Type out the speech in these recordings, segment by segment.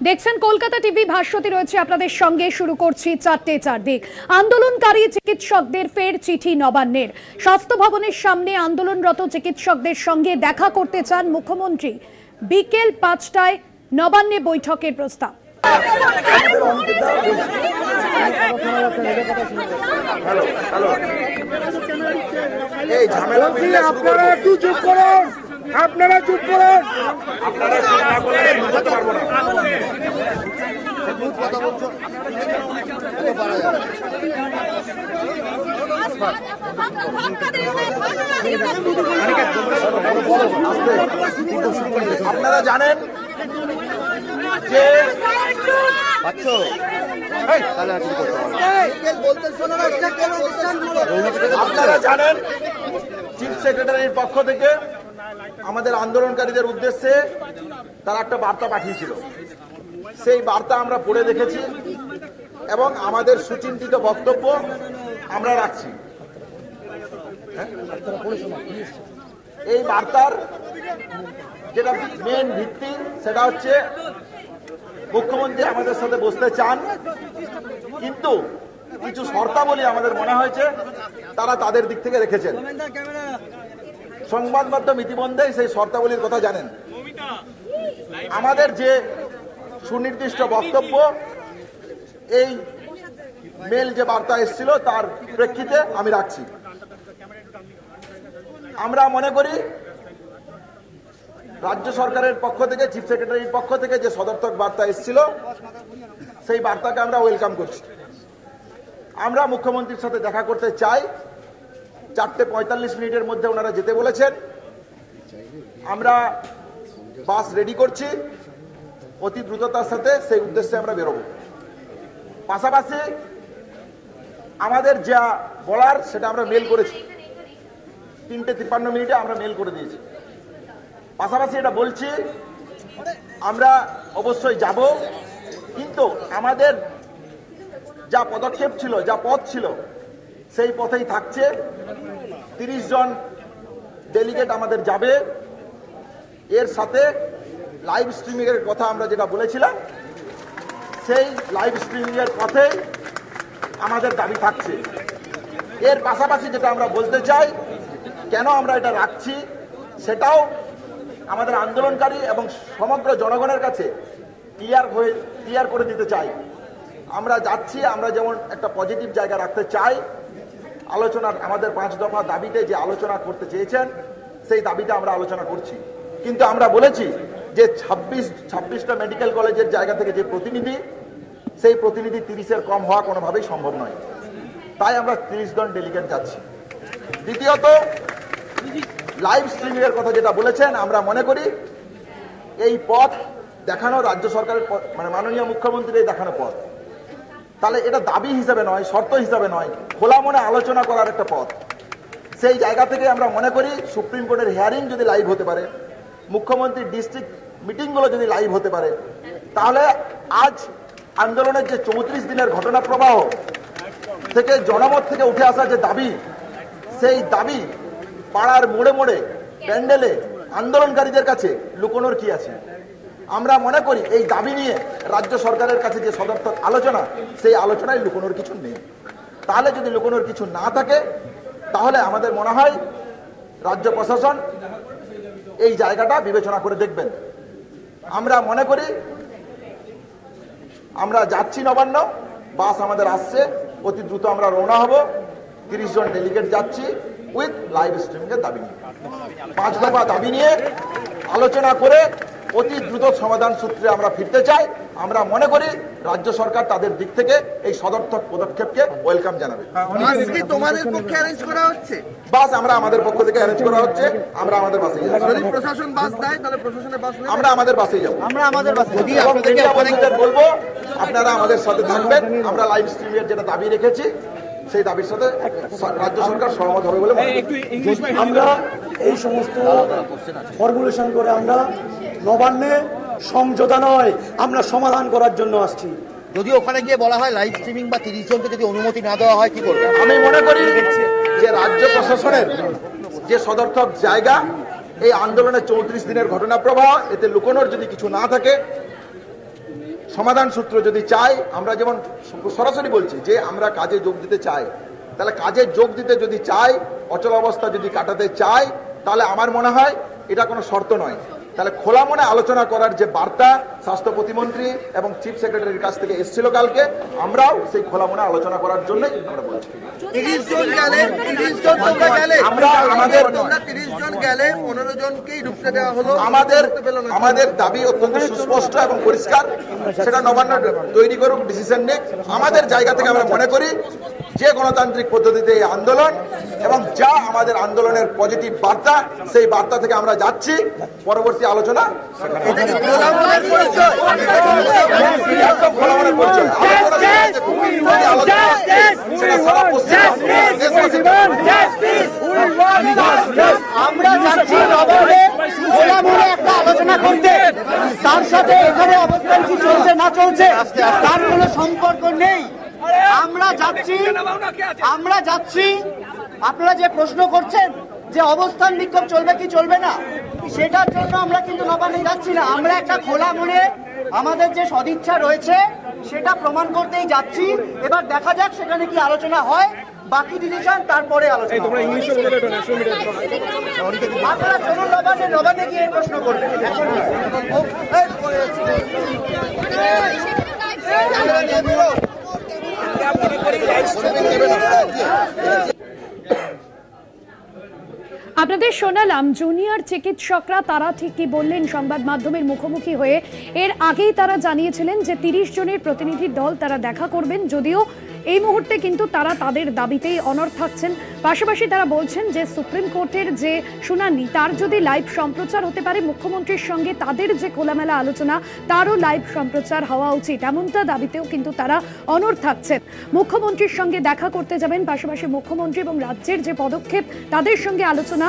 দেখছেন কলকাতা টিভি, ভাস্বতী রয়েছে আপনাদের সঙ্গে। শুরু করছি 4টে 4 দিক। আন্দোলনকারী চিকিৎসকদের ফের চিঠি নবান্নের। স্বাস্থ্য ভবনের সামনে আন্দোলনরত চিকিৎসকদের সঙ্গে দেখা করতে চান মুখ্যমন্ত্রী। বিকেল 5টায় নবান্নে বৈঠকের প্রস্তাব। আপনারা একটু চুপ করুন, আপনারা চুপ করুন। আপনারা জানেন যে আপনারা জানেন চিফ সেক্রেটারির পক্ষ থেকে আমাদের আন্দোলনকারীদের উদ্দেশ্যে তারা একটা বার্তা পাঠিয়েছিল। সেই বার্তা আমরা পড়ে দেখেছি এবং আমাদের সুচিন্তিত বক্তব্য আমরা রাখছি। এই বার্তার যেটা মেন ভিত্তি সেটা হচ্ছে মুখ্যমন্ত্রী আমাদের সাথে বসতে চান, কিন্তু কিছু শর্তাবলী আমাদের মনে হয়েছে তারা তাদের দিক থেকে রেখেছেন। সংবাদ মাধ্যম ইতিমধ্যেই সেই শর্তাবলীর কথা জানেন। আমাদের যে সুনির্দিষ্ট বক্তব্য এই মেল যে বার্তা এসেছিল তার প্রেক্ষিতে আমি রাখছি। আমরা মনে করি রাজ্য সরকারের পক্ষ থেকে, চিফ সেক্রেটারির পক্ষ থেকে যে সদর্থক বার্তা এসেছিল সেই বার্তাকে আমরা ওয়েলকাম করছি। আমরা মুখ্যমন্ত্রীর সাথে দেখা করতে চাই। 4:45 মধ্যে ওনারা যেতে বলেছেন। আমরা বাস রেডি করছি অতি দ্রুততার সাথে, সেই উদ্দেশ্যে আমরা বেরোব। পাশাপাশি আমাদের যা বলার সেটা আমরা মেল করেছি, 3:53 আমরা মেল করে দিয়েছি। পাশাপাশি এটা বলছি আমরা অবশ্যই যাব, কিন্তু আমাদের যা পদক্ষেপ ছিল, যা পথ ছিল সেই পথেই থাকছে। 30 জন ডেলিগেট আমাদের যাবে। এর সাথে লাইভ স্ট্রিমিং এর কথা আমরা যেটা বলেছিলাম সেই লাইভ স্ট্রিমিং এর পথে আমাদের দাবি থাকছে। এর পাশাপাশি যেটা আমরা বলতে চাই, কেন আমরা এটা রাখছি সেটাও আমাদের আন্দোলনকারী এবং সমগ্র জনগণের কাছে ক্লিয়ার করে দিতে চাই। আমরা যাচ্ছি, আমরা যেমন একটা পজিটিভ জায়গা রাখতে চাই। আলোচনার আমাদের 5 দফা দাবিতে যে আলোচনা করতে চেয়েছেন সেই দাবিতে আমরা আলোচনা করছি, কিন্তু আমরা বলেছি যে 26টা মেডিকেল কলেজের জায়গা থেকে যে প্রতিনিধি, সেই প্রতিনিধি 30-এর কম হওয়া কোনোভাবেই সম্ভব নয়। তাই আমরা 30 জন ডেলিগেট যাচ্ছি। দ্বিতীয়ত, লাইভ স্ট্রিমিং এর কথা যেটা বলেছেন, আমরা মনে করি এই পথ দেখানো রাজ্য সরকারের, মানে মাননীয় মুখ্যমন্ত্রীর দেখানো পথ। তাহলে এটা দাবি হিসাবে নয়, শর্ত হিসাবে নয়, খোলা মনে আলোচনা করার একটা পথ। সেই জায়গা থেকে আমরা মনে করি সুপ্রিম কোর্টের হিয়ারিং যদি লাইভ হতে পারে, মুখ্যমন্ত্রীর ডিস্ট্রিক্ট মিটিংগুলো যদি লাইভ হতে পারে, তাহলে আজ আন্দোলনের যে 34 দিনের ঘটনা প্রবাহ থেকে জনমত থেকে উঠে আসা যে দাবি, সেই দাবি পাড়ার মোড়ে মোড়ে প্যান্ডেলে আন্দোলনকারীদের কাছে লুকোনোর কি আছে? আমরা মনে করি এই দাবি নিয়ে রাজ্য সরকারের কাছে যে সদর্থক আলোচনা, সেই আলোচনায় লুকোনোর কিছু নেই। তাহলে যদি লুকোনোর কিছু না থাকে, তাহলে আমাদের মনে হয় রাজ্য প্রশাসন এই জায়গাটা বিবেচনা করে দেখবেন। আমরা মনে করি আমরা যাচ্ছি নবান্ন, বাস আমাদের আসছে, অতি দ্রুত আমরা রওনা হব। 30 জন ডেলিগেট যাচ্ছি উইথ লাইভ স্ট্রিমিং এর দাবি নিয়ে, 5 দফা দাবি নিয়ে আলোচনা করে অতি দ্রুত সমাধান সূত্রে আমরা ফিরতে চাই। আমরা মনে করি রাজ্য সরকার তাদের দিক থেকে এই সদর্থক পদক্ষেপকে ওয়েলকাম জানাবে। তোমাদের পক্ষে অ্যারেঞ্জ করা হচ্ছে বাস, আমরা আমাদের পক্ষ থেকে অ্যারেঞ্জ করা হচ্ছে। আমরা আমাদের বাসে যাব। যদি প্রশাসন বাস দেয় তাহলে প্রশাসনের বাস, আমরা আমাদের বাসে যাব। আমরা আমাদের বাসে যদি আপনাদেরকে বলবো আপনারা আমাদের সাথে থাকবেন। আমরা লাইভ স্ট্রিমিং এর যেটা দাবি রেখেছি সেই দাবির সাথে রাজ্য সরকার সহমত হবে বলে আমরা এই সমস্ত ফর্মুলেশন করে আমরা নবান্নে সমঝোতা নয়, আমরা সমাধান করার জন্য আসছি। যদি ওখানে গিয়ে বলা হয় লাইভ স্ট্রিমিং বা 30 জনকে যদি অনুমতি না দেওয়া হয়, কি করবে? আমি মনে করি যে রাজ্য প্রশাসনের যে সদর্থক জায়গা, এই আন্দোলনের 34 দিনের ঘটনা প্রবাহ, এতে লুকোনোর যদি কিছু না থাকে, সমাধান সূত্র যদি চাই, আমরা যেমন সরাসরি বলছি যে আমরা কাজে যোগ দিতে চাই, তাহলে কাজে যোগ দিতে যদি চাই, অচল অবস্থা যদি কাটাতে চাই, তাহলে আমার মনে হয় এটা কোনো শর্ত নয়। তাহলে খোলা মনে আলোচনা করার যে বার্তা স্বাস্থ্য প্রতিমন্ত্রী এবং চিফ সেক্রেটারির কাছ থেকে এসেছিল কালকে, আমরাও সেই খোলা মনে আলোচনা করার জন্যই আমরা বলছি। আমাদের দাবি অত্যন্ত সুস্পষ্ট এবং পরিষ্কার, সেটা নবান্ন তৈরি করুক, ডিসিশন নিক। আমাদের জায়গা থেকে আমরা মনে করি যে গণতান্ত্রিক পদ্ধতিতে এই আন্দোলন এবং যা আমাদের আন্দোলনের পজিটিভ বার্তা, সেই বার্তা থেকে আমরা যাচ্ছি। পরবর্তী আলোচনা আমরা যাচ্ছি নবান্নে খোলামেলা একটা আলোচনা করতে, তার সাথে এখানে অবস্থান কি চলছে না চলছে তার কোনো সম্পর্ক নেই। আমরা যাচ্ছি আপনারা যে প্রশ্ন করছেন যে অবস্থান বিক্ষোভ চলবে কি চলবে না, সেটার জন্য আমরা কিন্তু নবান্নে যাচ্ছি না। আমরা একটা খোলা মনে আমাদের যে সদিচ্ছা রয়েছে সেটা প্রমাণ করতেই যাচ্ছি। এবার দেখা যাক সেখানে কি আলোচনা হয়, বাকি ডিসিশন তারপরে আলোচনা। আপনারা চলুন নবান্নে গিয়ে প্রশ্ন করবেন। আপনাদের শোনালাম জুনিয়র চিকিৎসকরা তারা ঠিকই বললেন সংবাদ মাধ্যমের মুখোমুখি হয়ে। এর আগেই তারা জানিয়েছিলেন যে 30 জনের প্রতিনিধি দল তারা দেখা করবেন, যদিও এই মুহূর্তে কিন্তু তারা তাদের দাবিতেই অনড় থাকছেন। পাশাপাশি তারা বলছেন যে সুপ্রিম কোর্টের যে শুনানি তার যদি লাইভ সম্প্রচার হতে পারে, মুখ্যমন্ত্রীর সঙ্গে তাদের যে খোলামেলা আলোচনা তারও লাইভ সম্প্রচার হওয়া উচিত, এমনটা দাবিতেও কিন্তু তারা অনড় থাকছেন। মুখ্যমন্ত্রীর সঙ্গে দেখা করতে যাবেন, পাশাপাশি মুখ্যমন্ত্রী এবং রাজ্যের যে পদক্ষেপ তাদের সঙ্গে আলোচনা।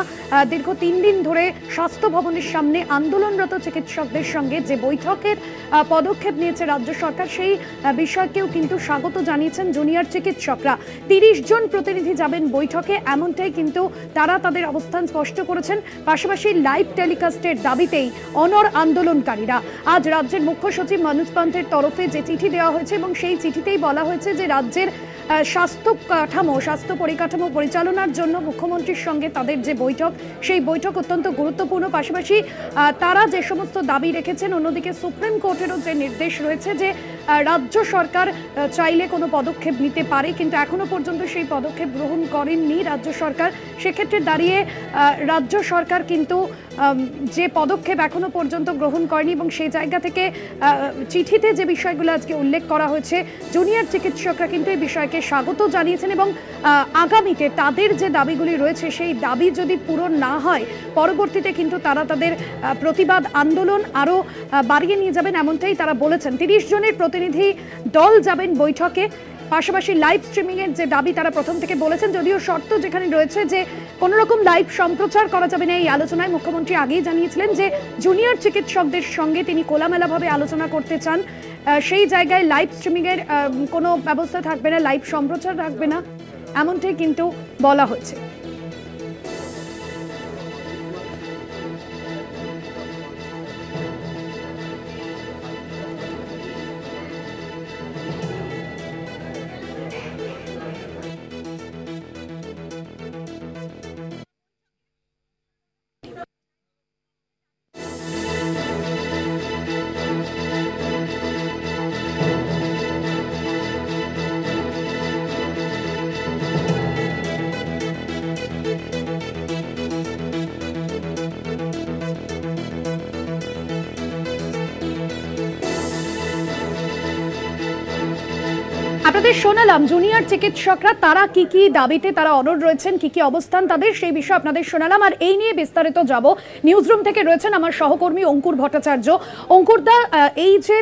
দীর্ঘ 3 দিন ধরে স্বাস্থ্য ভবনের সামনে আন্দোলনরত চিকিৎসকদের সঙ্গে যে বৈঠকের পদক্ষেপ নিয়েছে রাজ্য সরকার, সেই বিষয়কেও কিন্তু স্বাগত জানিয়েছেন জুনিয়র চিকিৎসকরা। 30 জন প্রতিনিধি যাবেন বৈঠকে, এমনটাই কিন্তু তারা তাদের অবস্থান স্পষ্ট করেছেন। পাশাপাশি লাইভ টেলিকাস্টের দাবিতেই অনড় আন্দোলনকারীরা। আজ রাজ্যের মুখ্য সচিব মনোজ পান্থের তরফে যে চিঠি দেওয়া হয়েছে এবং সেই চিঠিতেই বলা হয়েছে যে রাজ্যের স্বাস্থ্য পরিকাঠামো পরিচালনার জন্য মুখ্যমন্ত্রীর সঙ্গে তাদের যে বৈঠক, সেই বৈঠক অত্যন্ত গুরুত্বপূর্ণ। পাশাপাশি তারা যে সমস্ত দাবি রেখেছেন, অন্যদিকে সুপ্রিম কোর্টেরও যে নির্দেশ রয়েছে যে রাজ্য সরকার চাইলে কোনো পদক্ষেপ নিতে পারে, কিন্তু এখনো পর্যন্ত সেই পদক্ষেপ গ্রহণ করেননি রাজ্য সরকার। সেক্ষেত্রে দাঁড়িয়ে রাজ্য সরকার কিন্তু যে পদক্ষেপ এখনো পর্যন্ত গ্রহণ করেনি এবং সেই জায়গা থেকে চিঠিতে যে বিষয়গুলো আজকে উল্লেখ করা হয়েছে, জুনিয়র চিকিৎসকরা কিন্তু এই বিষয়কে স্বাগত জানিয়েছেন এবং আগামীতে তাদের যে দাবিগুলি রয়েছে সেই দাবি যদি পূরণ না হয়, পরবর্তীতে কিন্তু তারা তাদের প্রতিবাদ আন্দোলন আরও বাড়িয়ে নিয়ে যাবেন, এমনটাই তারা বলেছেন। 30 জনের প্রতিনিধি দল যাবেন বৈঠকে। পাশাপাশি লাইভ স্ট্রিমিংয়ের যে দাবি তারা প্রথম থেকে বলেছেন, যদিও শর্ত যেখানে রয়েছে যে কোনো রকম লাইভ সম্প্রচার করা যাবে না। এই আলোচনায় মুখ্যমন্ত্রী আগেই জানিয়েছিলেন যে জুনিয়র চিকিৎসকদের সঙ্গে তিনি খোলামেলাভাবে আলোচনা করতে চান, সেই জায়গায় লাইভ স্ট্রিমিংয়ের কোনো ব্যবস্থা থাকবে না, লাইভ সম্প্রচার রাখবে না, এমনটাই কিন্তু বলা হয়েছে। আপনাদের শোনালাম জুনিয়র চিকিৎসকরা তারা কি কি দাবিতে তারা অনড় রয়েছেন, কি কি অবস্থান তাদের, সেই বিষয়ে আপনাদের শোনালাম। আর এই নিয়ে বিস্তারিত যাব, নিউজরুম থেকে রয়েছেন আমার সহকর্মী অঙ্কুর ভট্টাচার্য। অঙ্কুরদা, এই যে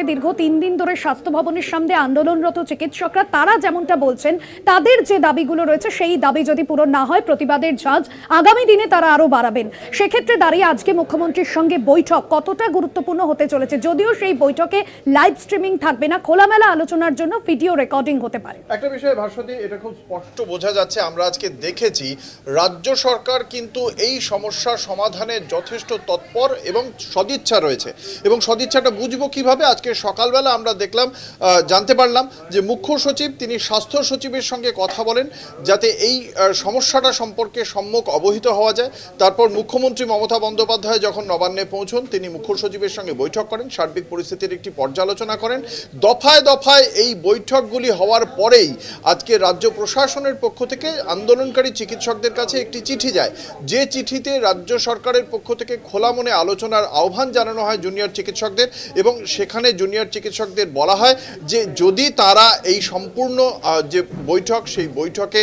দীর্ঘ 3 দিন ধরে স্বাস্থ্য ভবনের সামনে আন্দোলনরত চিকিৎসকরা তারা যেমনটা বলছেন, তাদের যে দাবিগুলো রয়েছে সেই দাবি যদি পূরণ না হয় প্রতিবাদের ঝাঁজ আগামী দিনে তারা আরো বাড়াবেন। সেক্ষেত্রে দাঁড়িয়ে আজকে মুখ্যমন্ত্রীর সঙ্গে বৈঠক কতটা গুরুত্বপূর্ণ হতে চলেছে? যদিও সেই বৈঠকে লাইভ স্ট্রিমিং থাকবে না, খোলামেলা আলোচনার জন্য ভিডিও রেকর্ডিং হতে পারে। একটা বিষয় ভাস্বতী, এটা খুব স্পষ্ট বোঝা যাচ্ছে, আমরা আজকে দেখেছি রাজ্য সরকার কিন্তু এই সমস্যার সমাধানে যথেষ্ট তৎপর এবং সদিচ্ছা রয়েছে। এবং সদিচ্ছাটা বুঝবো কিভাবে? আজকে সকালবেলা আমরা দেখলাম, জানতে পারলাম যে মুখ্য সচিব তিনি স্বাস্থ্য সচিবের সঙ্গে কথা বলেন যাতে এই সমস্যাটা সম্পর্কে সম্যক অবহিত হওয়া যায়। তারপর মুখ্যমন্ত্রী মমতা বন্দ্যোপাধ্যায় যখন নবান্নে পৌঁছন, তিনি মুখ্য সচিবের সঙ্গে বৈঠক করেন, সার্বিক পরিস্থিতির একটি পর্যালোচনা করেন। দফায় দফায় এই বৈঠকগুলি হওয়ার পরেই আজকে রাজ্য প্রশাসনের পক্ষ থেকে আন্দোলনকারী চিকিৎসকদের কাছে একটি চিঠি যায়, যে চিঠিতে রাজ্য সরকারের পক্ষ থেকে খোলা মনে আলোচনার আহ্বান জানানো হয় জুনিয়র চিকিৎসকদের। এবং সেখানে জুনিয়র চিকিৎসকদের বলা হয় যে যদি তারা এই সম্পূর্ণ যে বৈঠক, সেই বৈঠকে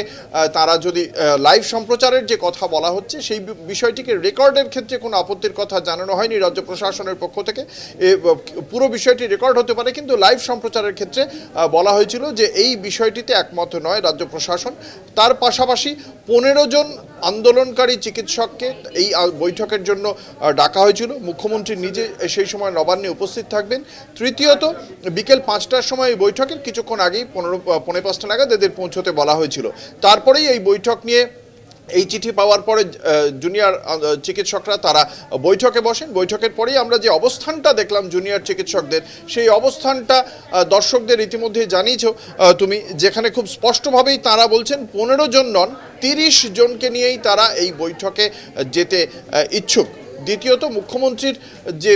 তারা যদি লাইভ সম্প্রচারের যে কথা বলা হচ্ছে সেই বিষয়টিকে রেকর্ডের ক্ষেত্রে কোনো আপত্তির কথা জানানো হয়নি রাজ্য প্রশাসনের পক্ষ থেকে। পুরো বিষয়টি রেকর্ড হতে পারে, কিন্তু লাইভ সম্প্রচারের ক্ষেত্রে বলা হয়েছিল যে এই বিষয়টিতে একমত নয় রাজ্য প্রশাসন। তার পাশাপাশি 15 জন আন্দোলনকারী চিকিৎসককে এই বৈঠকের জন্য ডাকা হয়েছিল। মুখ্যমন্ত্রী নিজে সেই সময় নবান্নে উপস্থিত থাকবেন। তৃতীয়ত, বিকেল 5টার সময় এই বৈঠকের কিছুক্ষণ আগেই 4:45 নাগাদ এদের পৌঁছতে বলা হয়েছিল। তারপরেই এই বৈঠক নিয়ে এই চিঠি পাওয়ার পরে জুনিয়র চিকিৎসকরা তারা বৈঠকে বসেন। বৈঠকের পরেই আমরা যে অবস্থানটা দেখলাম জুনিয়র চিকিৎসকদের, সেই অবস্থানটা দর্শকদের ইতিমধ্যে জানিয়েছ তুমি, যেখানে খুব স্পষ্টভাবেই তারা বলছেন 15 জন নন, 30 জনকে নিয়েই তারা এই বৈঠকে যেতে ইচ্ছুক। দ্বিতীয়ত, মুখ্যমন্ত্রীর যে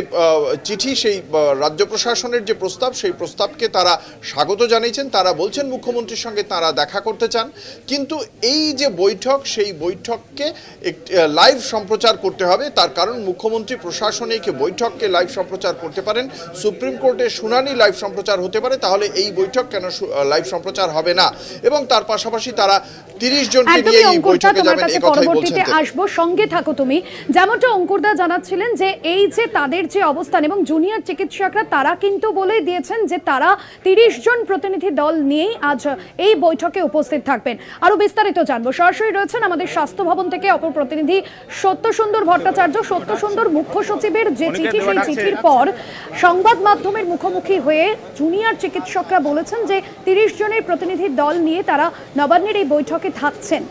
চিঠি, সেই রাজ্য প্রশাসনের যে প্রস্তাব, সেই প্রস্তাবকে তারা স্বাগত জানিয়েছেন। তারা বলছেন মুখ্যমন্ত্রীর সঙ্গে তারা দেখা করতে চান, কিন্তু এই যে বৈঠক, সেই বৈঠককে লাইভ সম্প্রচার করতে হবে। তার কারণ মুখ্যমন্ত্রী প্রশাসনিক বৈঠককে লাইভ সম্প্রচার করতে পারেন, সুপ্রিম কোর্টে শুনানি লাইভ সম্প্রচার হতে পারে, তাহলে এই বৈঠক কেন লাইভ সম্প্রচার হবে না? এবং তার পাশাপাশি তারা 30 জনকে নিয়ে এই বৈঠকে যাবেন, এই কথাই বলছেন। আসবো, সঙ্গে থাকো তুমি। যেমনটা অঙ্কুরদা জানাচ্ছিলেন যে এই যে তাদের যে অবস্থান, এবং জুনিয়র চিকিৎসকরা তারা কিন্তু বলে দিয়েছেন যে তারা 30 জন প্রতিনিধি দল নিয়েই আজ এই বৈঠকে উপস্থিত থাকবেন। আরো বিস্তারিত জানবো, সরাসরি রয়েছেন আমাদের স্বাস্থ্য ভবন থেকে অপর প্রতিনিধি সত্যসুন্দর ভট্টাচার্য। সত্যসুন্দর, মুখ্য সচিবের যে চিঠি, সেই চিঠির পর সংবাদ মাধ্যমের মুখোমুখি হয়ে জুনিয়র চিকিৎসকরা বলেছেন যে 30 জনের প্রতিনিধি দল নিয়ে তারা নবান্নের এই বৈঠকে থাকছেন।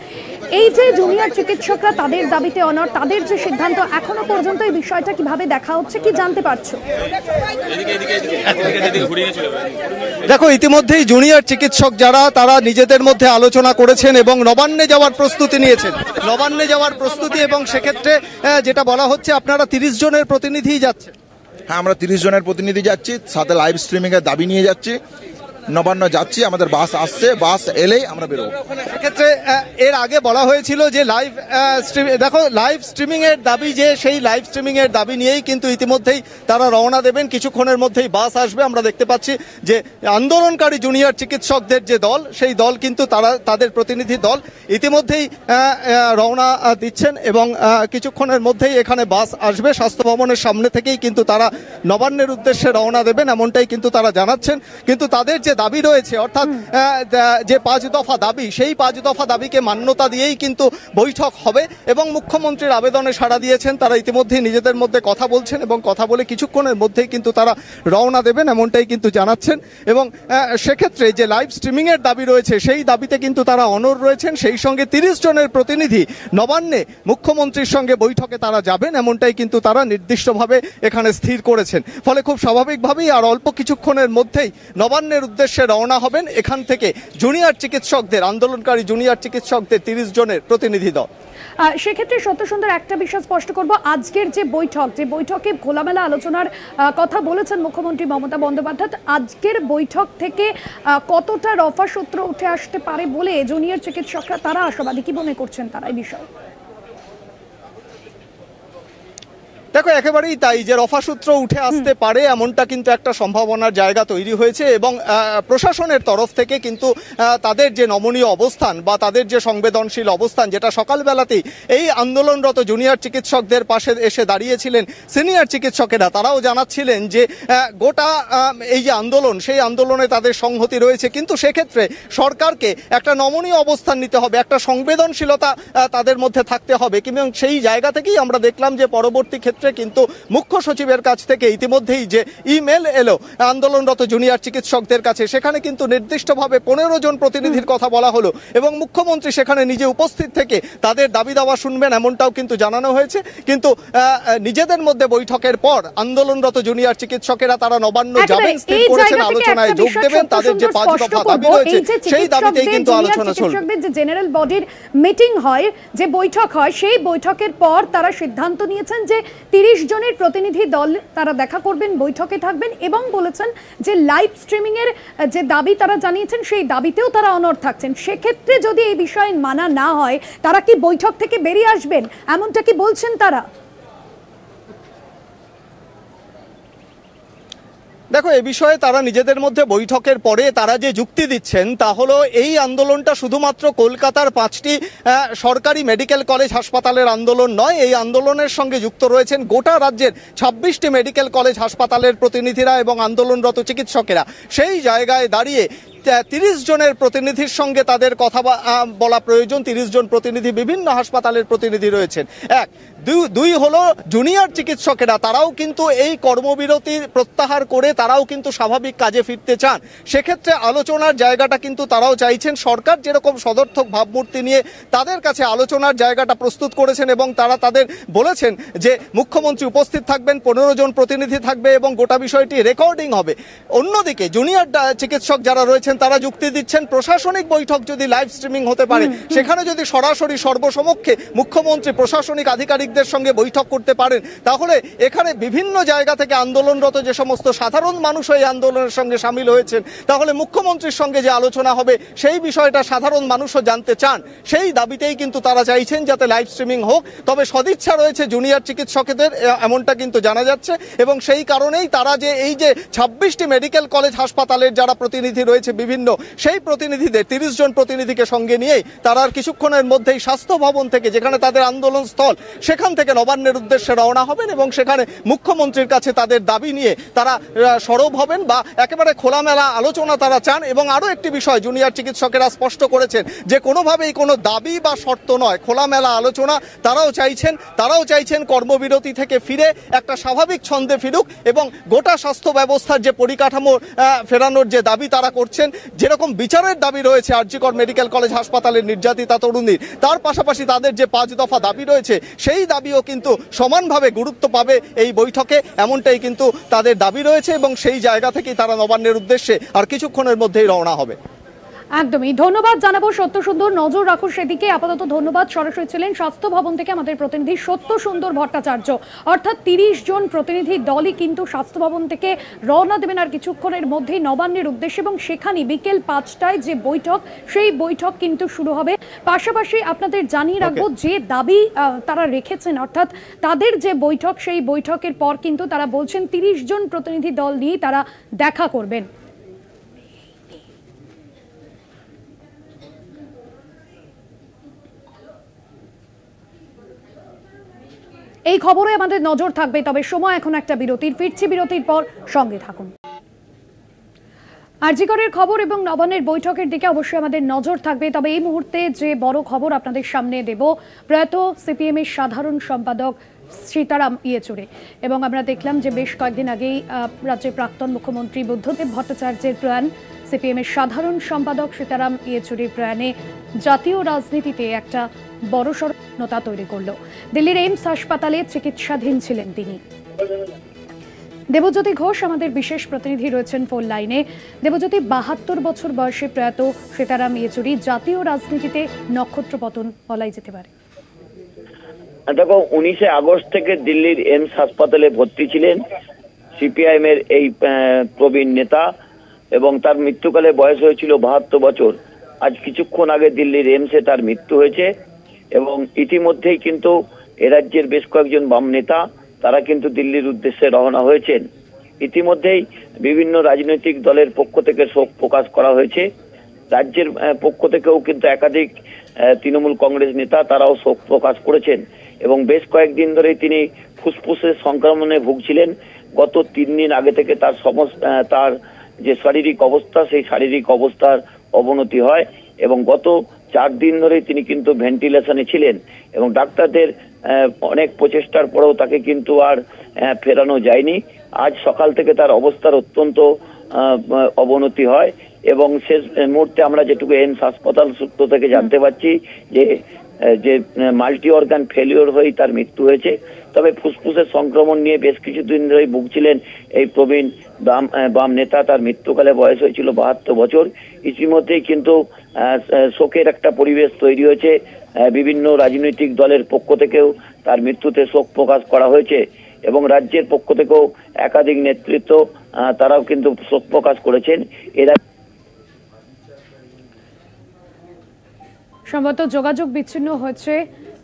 এই যে জুনিয়র চিকিৎসকরা তাদের দাবিতে অনড়, তাদের যে সিদ্ধান্ত, এখনো পর্যন্ত এই বিষয়টা কিভাবে দেখা হচ্ছে, কি জানতে পারছো? দেখো, ইতিমধ্যেই জুনিয়র চিকিৎসক যারা, তারা নিজেদের মধ্যে আলোচনা করেছেন এবং নবান্নে যাওয়ার প্রস্তুতি নিয়েছেন। নবান্নে যাওয়ার প্রস্তুতি, এবং সেক্ষেত্রে যেটা বলা হচ্ছে আপনারা 30 জনের প্রতিনিধি যাচ্ছেন। হ্যাঁ, আমরা 30 জনের প্রতিনিধি যাচ্ছি, সাথে লাইভ স্ট্রিমিং এর দাবি নিয়ে যাচ্ছি। নবান্ন যাচ্ছি, আমাদের বাস আসছে, বাস এলেই আমরা বেরোবো। সেক্ষেত্রে এর আগে বলা হয়েছিল যে লাইভ স্ট্রিমিং এর দাবি, যে সেই লাইভ স্ট্রিমিং এর দাবি নিয়েই কিন্তু ইতিমধ্যেই তারা রওনা দেবেন। কিছুক্ষণের মধ্যেই বাস আসবে। আমরা দেখতে পাচ্ছি যে আন্দোলনকারী জুনিয়র চিকিৎসকদের যে দল, সেই দল কিন্তু তাদের প্রতিনিধি দল ইতিমধ্যেই রওনা দিচ্ছেন, এবং কিছুক্ষণের মধ্যেই এখানে বাস আসবে। স্বাস্থ্য ভবনের সামনে থেকেই কিন্তু তারা নবান্নের উদ্দেশ্যে রওনা দেবেন, এমনটাই কিন্তু তারা জানাচ্ছেন। কিন্তু তাদের যে দাবি রয়েছে, অর্থাৎ যে 5 দফা দাবি, সেই 5 দফা দাবিকে মান্যতা দিয়েই কিন্তু বৈঠক হবে। এবং মুখ্যমন্ত্রীর আবেদনে সাড়া দিয়েছেন, তারা ইতিমধ্যেই নিজেদের মধ্যে কথা বলছেন, এবং কথা বলে কিছুক্ষণের মধ্যেই কিন্তু তারা রওনা দেবেন, এমনটাই কিন্তু জানাচ্ছেন। এবং সেক্ষেত্রে যে লাইভ স্ট্রিমিং এর দাবি রয়েছে, সেই দাবিতে কিন্তু তারা অনড় রয়েছেন। সেই সঙ্গে 30 জনের প্রতিনিধি নবান্নে মুখ্যমন্ত্রীর সঙ্গে বৈঠকে তারা যাবেন, এমনটাই কিন্তু তারা নির্দিষ্টভাবে এখানে স্থির করেছেন। ফলে খুব স্বাভাবিকভাবেই আর অল্প কিছুক্ষণের মধ্যেই নবান্নের উদ্দেশ্যে রওনা হবেন এখান থেকে জুনিয়র চিকিৎসকদের, আন্দোলনকারী জুনিয়র চিকিৎসকদের 30 জনের প্রতিনিধি দল। সেক্ষেত্রে সত্যসুন্দর, একটা বিষয় স্পষ্ট করব, আজকের যে বৈঠক, যে বৈঠকে খোলামেলা আলোচনার কথা বলেছেন মুখ্যমন্ত্রী মমতা বন্দ্যোপাধ্যায়, আজকের বৈঠক থেকে কতটা রফা সূত্র উঠে আসতে পারে বলে জুনিয়র চিকিৎসকরা তারা আশাবাদী? কি মনে করছেন তারা এই বিষয়ে? দেখো, একেবারেই তাই, যে রফাসূত্র উঠে আসতে পারে এমনটা কিন্তু একটা সম্ভাবনার জায়গা তৈরি হয়েছে। এবং প্রশাসনের তরফ থেকে কিন্তু তাদের যে নমনীয় অবস্থান বা তাদের যে সংবেদনশীল অবস্থান, যেটা সকালবেলাতেই এই আন্দোলনরত জুনিয়র চিকিৎসকদের পাশে এসে দাঁড়িয়েছিলেন সিনিয়র চিকিৎসকেরা, তারাও জানাচ্ছিলেন যে গোটা এই যে আন্দোলন, সেই আন্দোলনে তাদের সংহতি রয়েছে, কিন্তু সেক্ষেত্রে সরকারকে একটা নমনীয় অবস্থান নিতে হবে, একটা সংবেদনশীলতা তাদের মধ্যে থাকতে হবে। এবং সেই জায়গা থেকেই আমরা দেখলাম যে পরবর্তী ক্ষেত্রে কিন্তু মুখ্য সচিবের কাছ থেকে ইতিমধ্যেই যে ইমেল এলো আন্দোলনরত জুনিয়র চিকিৎসকদের কাছে, সেখানে কিন্তু নির্দিষ্টভাবে 15 জন প্রতিনিধির কথা বলা হলো এবং মুখ্যমন্ত্রী সেখানে নিজে উপস্থিত থেকে তাদের দাবি দাওয়া শুনবেন এমনটাও কিন্তু জানানো হয়েছে। কিন্তু নিজেদের মধ্যে বৈঠকের পর আন্দোলনরত জুনিয়র চিকিৎসকেরা তারা নবান্ন যাবেন, স্থির করেছেন, আলোচনায় যোগ দেবেন। তাদের যে 5 দফা দাবি রয়েছে সেই দাবিতেই কিন্তু আলোচনা চলবে। যে জেনারেল বডির মিটিং হয়, যে বৈঠক হয়, সেই বৈঠকের পর তারা সিদ্ধান্ত নিয়েছেন যে 30 জনের প্রতিনিধি দল তারা দেখা করবেন, বৈঠকে থাকবেন এবং বলেছেন যে লাইভ স্ট্রিমিং এর যে দাবি তারা জানিয়েছেন সেই দাবিতেও তারা অনড় থাকছেন। সেক্ষেত্রে যদি এই বিষয়ে মানা না হয় তারা কি বৈঠক থেকে বেরিয়ে আসবেন, এমনটা কি বলছেন তারা? দেখো, এ বিষয়ে তারা নিজেদের মধ্যে বৈঠকের পরে তারা যে যুক্তি দিচ্ছেন তা হলো এই আন্দোলনটা শুধুমাত্র কলকাতার 5টি সরকারি মেডিকেল কলেজ হাসপাতালের আন্দোলন নয়, এই আন্দোলনের সঙ্গে যুক্ত রয়েছেন গোটা রাজ্যের 26টি মেডিকেল কলেজ হাসপাতালের প্রতিনিধিরা এবং আন্দোলনরত চিকিৎসকেরা। সেই জায়গায় দাঁড়িয়ে 30 জনের প্রতিনিধির সঙ্গে তাদের কথা বলা প্রয়োজন। 30 জন প্রতিনিধি বিভিন্ন হাসপাতালের প্রতিনিধি রয়েছেন। দুই হলো জুনিয়র চিকিৎসকেরা, তারাও কিন্তু এই কর্মবিরতি প্রত্যাহার করে তারাও কিন্তু স্বাভাবিক কাজে ফিরতে চান। সেক্ষেত্রে আলোচনার জায়গাটা কিন্তু তারাও চাইছেন। সরকার যেরকম সদর্থক ভাবমূর্তি নিয়ে তাদের কাছে আলোচনার জায়গাটা প্রস্তুত করেছেন এবং তারা তাদের বলেছেন যে মুখ্যমন্ত্রী উপস্থিত থাকবেন, 15 জন প্রতিনিধি থাকবে এবং গোটা বিষয়টি রেকর্ডিং হবে। অন্যদিকে জুনিয়র চিকিৎসক যারা রয়েছেন তারা যুক্তি দিচ্ছেন প্রশাসনিক বৈঠক যদি লাইভ স্ট্রিমিং হতে পারে, সেখানে যদি সরাসরি সর্বসমক্ষে মুখ্যমন্ত্রী প্রশাসনিক আধিকারিকদের সঙ্গে বৈঠক করতে পারেন, তাহলে এখানে বিভিন্ন জায়গা থেকে আন্দোলনরত যে সমস্ত সাধারণ মানুষ এই আন্দোলনের সঙ্গে সামিল হয়েছেন, তাহলে মুখ্যমন্ত্রীর সঙ্গে যে আলোচনা হবে সেই বিষয়টা সাধারণ মানুষও জানতে চান। সেই দাবিতেই কিন্তু তারা চাইছেন যাতে লাইভ স্ট্রিমিং হোক। তবে সদিচ্ছা রয়েছে জুনিয়র চিকিৎসকদের, এমনটা কিন্তু জানা যাচ্ছে এবং সেই কারণেই তারা যে এই যে 26টি মেডিকেল কলেজ হাসপাতালের যারা প্রতিনিধি রয়েছে বিভিন্ন, সেই প্রতিনিধিদের 30 জন প্রতিনিধিকে সঙ্গে নিয়েই তারা আর কিছুক্ষণের মধ্যেই স্বাস্থ্য ভবন থেকে, যেখানে তাদের আন্দোলন স্থল, সেখান থেকে নবান্নের উদ্দেশ্যে রওনা হবেন এবং সেখানে মুখ্যমন্ত্রীর কাছে তাদের দাবি নিয়ে তারা সরব হবেন বা একেবারে খোলামেলা আলোচনা তারা চান। এবং আরও একটি বিষয় জুনিয়র চিকিৎসকেরা স্পষ্ট করেছেন যে কোনোভাবেই কোনো দাবি বা শর্ত নয়, খোলামেলা আলোচনা তারাও চাইছেন কর্মবিরতি থেকে ফিরে একটা স্বাভাবিক ছন্দে ফিরুক এবং গোটা স্বাস্থ্য ব্যবস্থার যে পরিকাঠামো ফেরানোর যে দাবি তারা করছেন, যেরকম বিচারের দাবি রয়েছে আরজিকর মেডিকেল কলেজ হাসপাতালের নির্যাতিতা তরুণীর, তার পাশাপাশি তাদের যে 5 দফা দাবি রয়েছে সেই দাবিও কিন্তু সমানভাবে গুরুত্ব পাবে এই বৈঠকে, এমনটাই কিন্তু তাদের দাবি রয়েছে এবং সেই জায়গা থেকেই তারা নবান্নের উদ্দেশ্যে আর কিছুক্ষণের মধ্যেই রওনা হবে। একদমই ধন্যবাদ জানাবো সত্য সুন্দর, নজর রাখুন সেদিকে। আপাতত ধন্যবাদ। সরাসরি ছিলেন স্বাস্থ্য ভবন থেকে আমাদের প্রতিনিধি সত্য সুন্দর ভট্টাচার্য। অর্থাৎ 30 জন প্রতিনিধি দলই কিন্তু স্বাস্থ্য ভবন থেকে রওনা দেবেন আর কিছুক্ষণের মধ্যেই নবান্নের উদ্দেশ্যে এবং সেখানে বিকেল 5টায় যে বৈঠক, সেই বৈঠক কিন্তু শুরু হবে। পাশাপাশি আপনাদের জানিয়ে রাখবো যে দাবি তারা রেখেছেন, অর্থাৎ তাদের যে বৈঠক, সেই বৈঠকের পর কিন্তু তারা বলছেন 30 জন প্রতিনিধি দল নিয়ে তারা দেখা করবেন। এই খবরে আমাদের নজর থাকবে, তবে সময় এখন একটা বিরতির। ফিরছি বিরতির পর, সঙ্গে থাকুন। আরজিকরের খবর এবং নবান্নের বৈঠকের দিকে অবশ্যই আমাদের নজর থাকবে। তবে এই মুহূর্তে যে বড় খবর আপনাদের সামনে দেব, প্রয়াত সিপিএম এর সাধারণ সম্পাদক সীতারাম ইয়েচুরি। এবং আমরা দেখলাম যে বেশ কয়েকদিন আগেই রাজ্যের প্রাক্তন মুখ্যমন্ত্রী বুদ্ধদেব ভট্টাচার্যের প্রয়াণ। সিপিএম এর সাধারণ সম্পাদক সীতারাম ইয়েচুরির প্রয়াণে জাতীয় রাজনীতিতে একটা বড়সড় নতা তৈরি করলো। দিল্লির এইমস হাসপাতালে চিকিৎসাধীন ছিলেন তিনি। দেবজ্যোতি ঘোষ আমাদের বিশেষ প্রতিনিধি রয়েছেন ফোন লাইনে। দেবজ্যোতি, 72 বছর বয়সে প্রয়াত সীতারাম ইয়েচুরি, জাতীয় রাজনীতিতে নক্ষত্র পতন বলাই যেতে পারে। দেখো, 19 আগস্ট থেকে দিল্লির এইমস হাসপাতালে ভর্তি ছিলেন সিপিআইএম এর এই প্রবীণ নেতা এবং তার মৃত্যুকালে বয়স হয়েছিল 72 বছর। আজ কিছুক্ষণ আগে দিল্লির এইমসে তার মৃত্যু হয়েছে এবং ইতিমধ্যেই কিন্তু এ রাজ্যের বেশ কয়েকজন বাম নেতা তারা কিন্তু দিল্লির উদ্দেশ্যে রওনা হয়েছেন। ইতিমধ্যেই বিভিন্ন রাজনৈতিক দলের পক্ষ থেকে শোক প্রকাশ করা হয়েছে। রাজ্যের পক্ষ থেকেও কিন্তু একাধিক তৃণমূল কংগ্রেস নেতা তারাও শোক প্রকাশ করেছেন এবং বেশ কয়েকদিন ধরেই তিনি ফুসফুসের সংক্রমণে ভুগছিলেন। গত 3 দিন আগে থেকে তার যে শারীরিক অবস্থা, সেই শারীরিক অবস্থার অবনতি হয় এবং গত 4 দিন ধরে তিনি কিন্তু ভেন্টিলেশনে ছিলেন এবং ডাক্তারদের অনেক প্রচেষ্টার পরেও তাকে কিন্তু আর ফেরানো যায়নি। আজ সকাল থেকে তার অবস্থার অত্যন্ত অবনতি হয় এবং শেষ মুহূর্তে আমরা যেটুকু এমস হাসপাতাল সূত্র থেকে জানতে পারছি যে মাল্টি অর্গান ফেলিওর হয়ে তার মৃত্যু হয়েছে। তবে ফুসফুসের সংক্রমণ নিয়ে বেশ কিছুদিন ধরেই ভুগছিলেন এই প্রবীণ বাম নেতা। তার মৃত্যুকালে বয়স হয়েছিল 72 বছর। ইতিমধ্যেই কিন্তু শোকের একটা পরিবেশ তৈরি হয়েছে। বিভিন্ন রাজনৈতিক দলের পক্ষ থেকেও তার মৃত্যুতে শোক প্রকাশ করা হয়েছে এবং রাজ্যের পক্ষ থেকেও একাধিক নেতৃত্ব তারাও কিন্তু শোক প্রকাশ করেছেন। এরা সম্ভবত যোগাযোগ বিচ্ছিন্ন হয়েছে,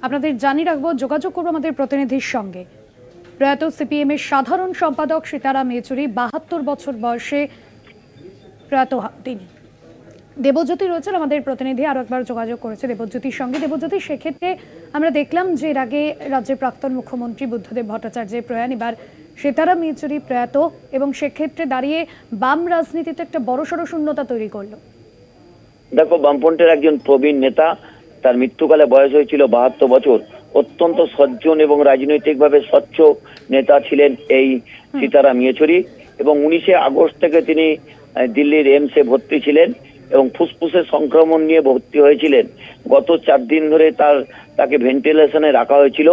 আপনাদের জানিয়ে রাখবো, যোগাযোগ করবো আমাদের প্রতিনিধির সঙ্গে। প্রয়াত সিপিএম এর সাধারণ সম্পাদক সীতারাম ইয়েচুরি 72 বছর বয়সে প্রয়াত তিনি। দেবজ্যোতি রয়েছেন আমাদের প্রতিনিধি, আরো একবার যোগাযোগ করেছে দেবজ্যোতির সঙ্গে। দেবজ্যোতি, সেক্ষেত্রে আমরা দেখলাম যে এর আগে রাজ্যের প্রাক্তন মুখ্যমন্ত্রী বুদ্ধদেব ভট্টাচার্যের প্রয়াণ, এবার সীতারাম ইয়েচুরি প্রয়াত, এবং সেক্ষেত্রে দাঁড়িয়ে বাম রাজনীতিতে একটা বড়সড় শূন্যতা তৈরি করলো। দেখো, বামপন্থের একজন প্রবীণ নেতা, তার মৃত্যুকালে বয়স হয়েছিল 72 বছর। অত্যন্ত সজ্জন এবং রাজনৈতিকভাবে স্বচ্ছ নেতা ছিলেন এই সীতারাম ইয়েচুরি এবং 19 আগস্ট থেকে তিনি দিল্লির এমসে ভর্তি ছিলেন এবং ফুসফুসের সংক্রমণ নিয়ে ভর্তি হয়েছিলেন। গত 4 দিন ধরে তাকে ভেন্টিলেশনে রাখা হয়েছিল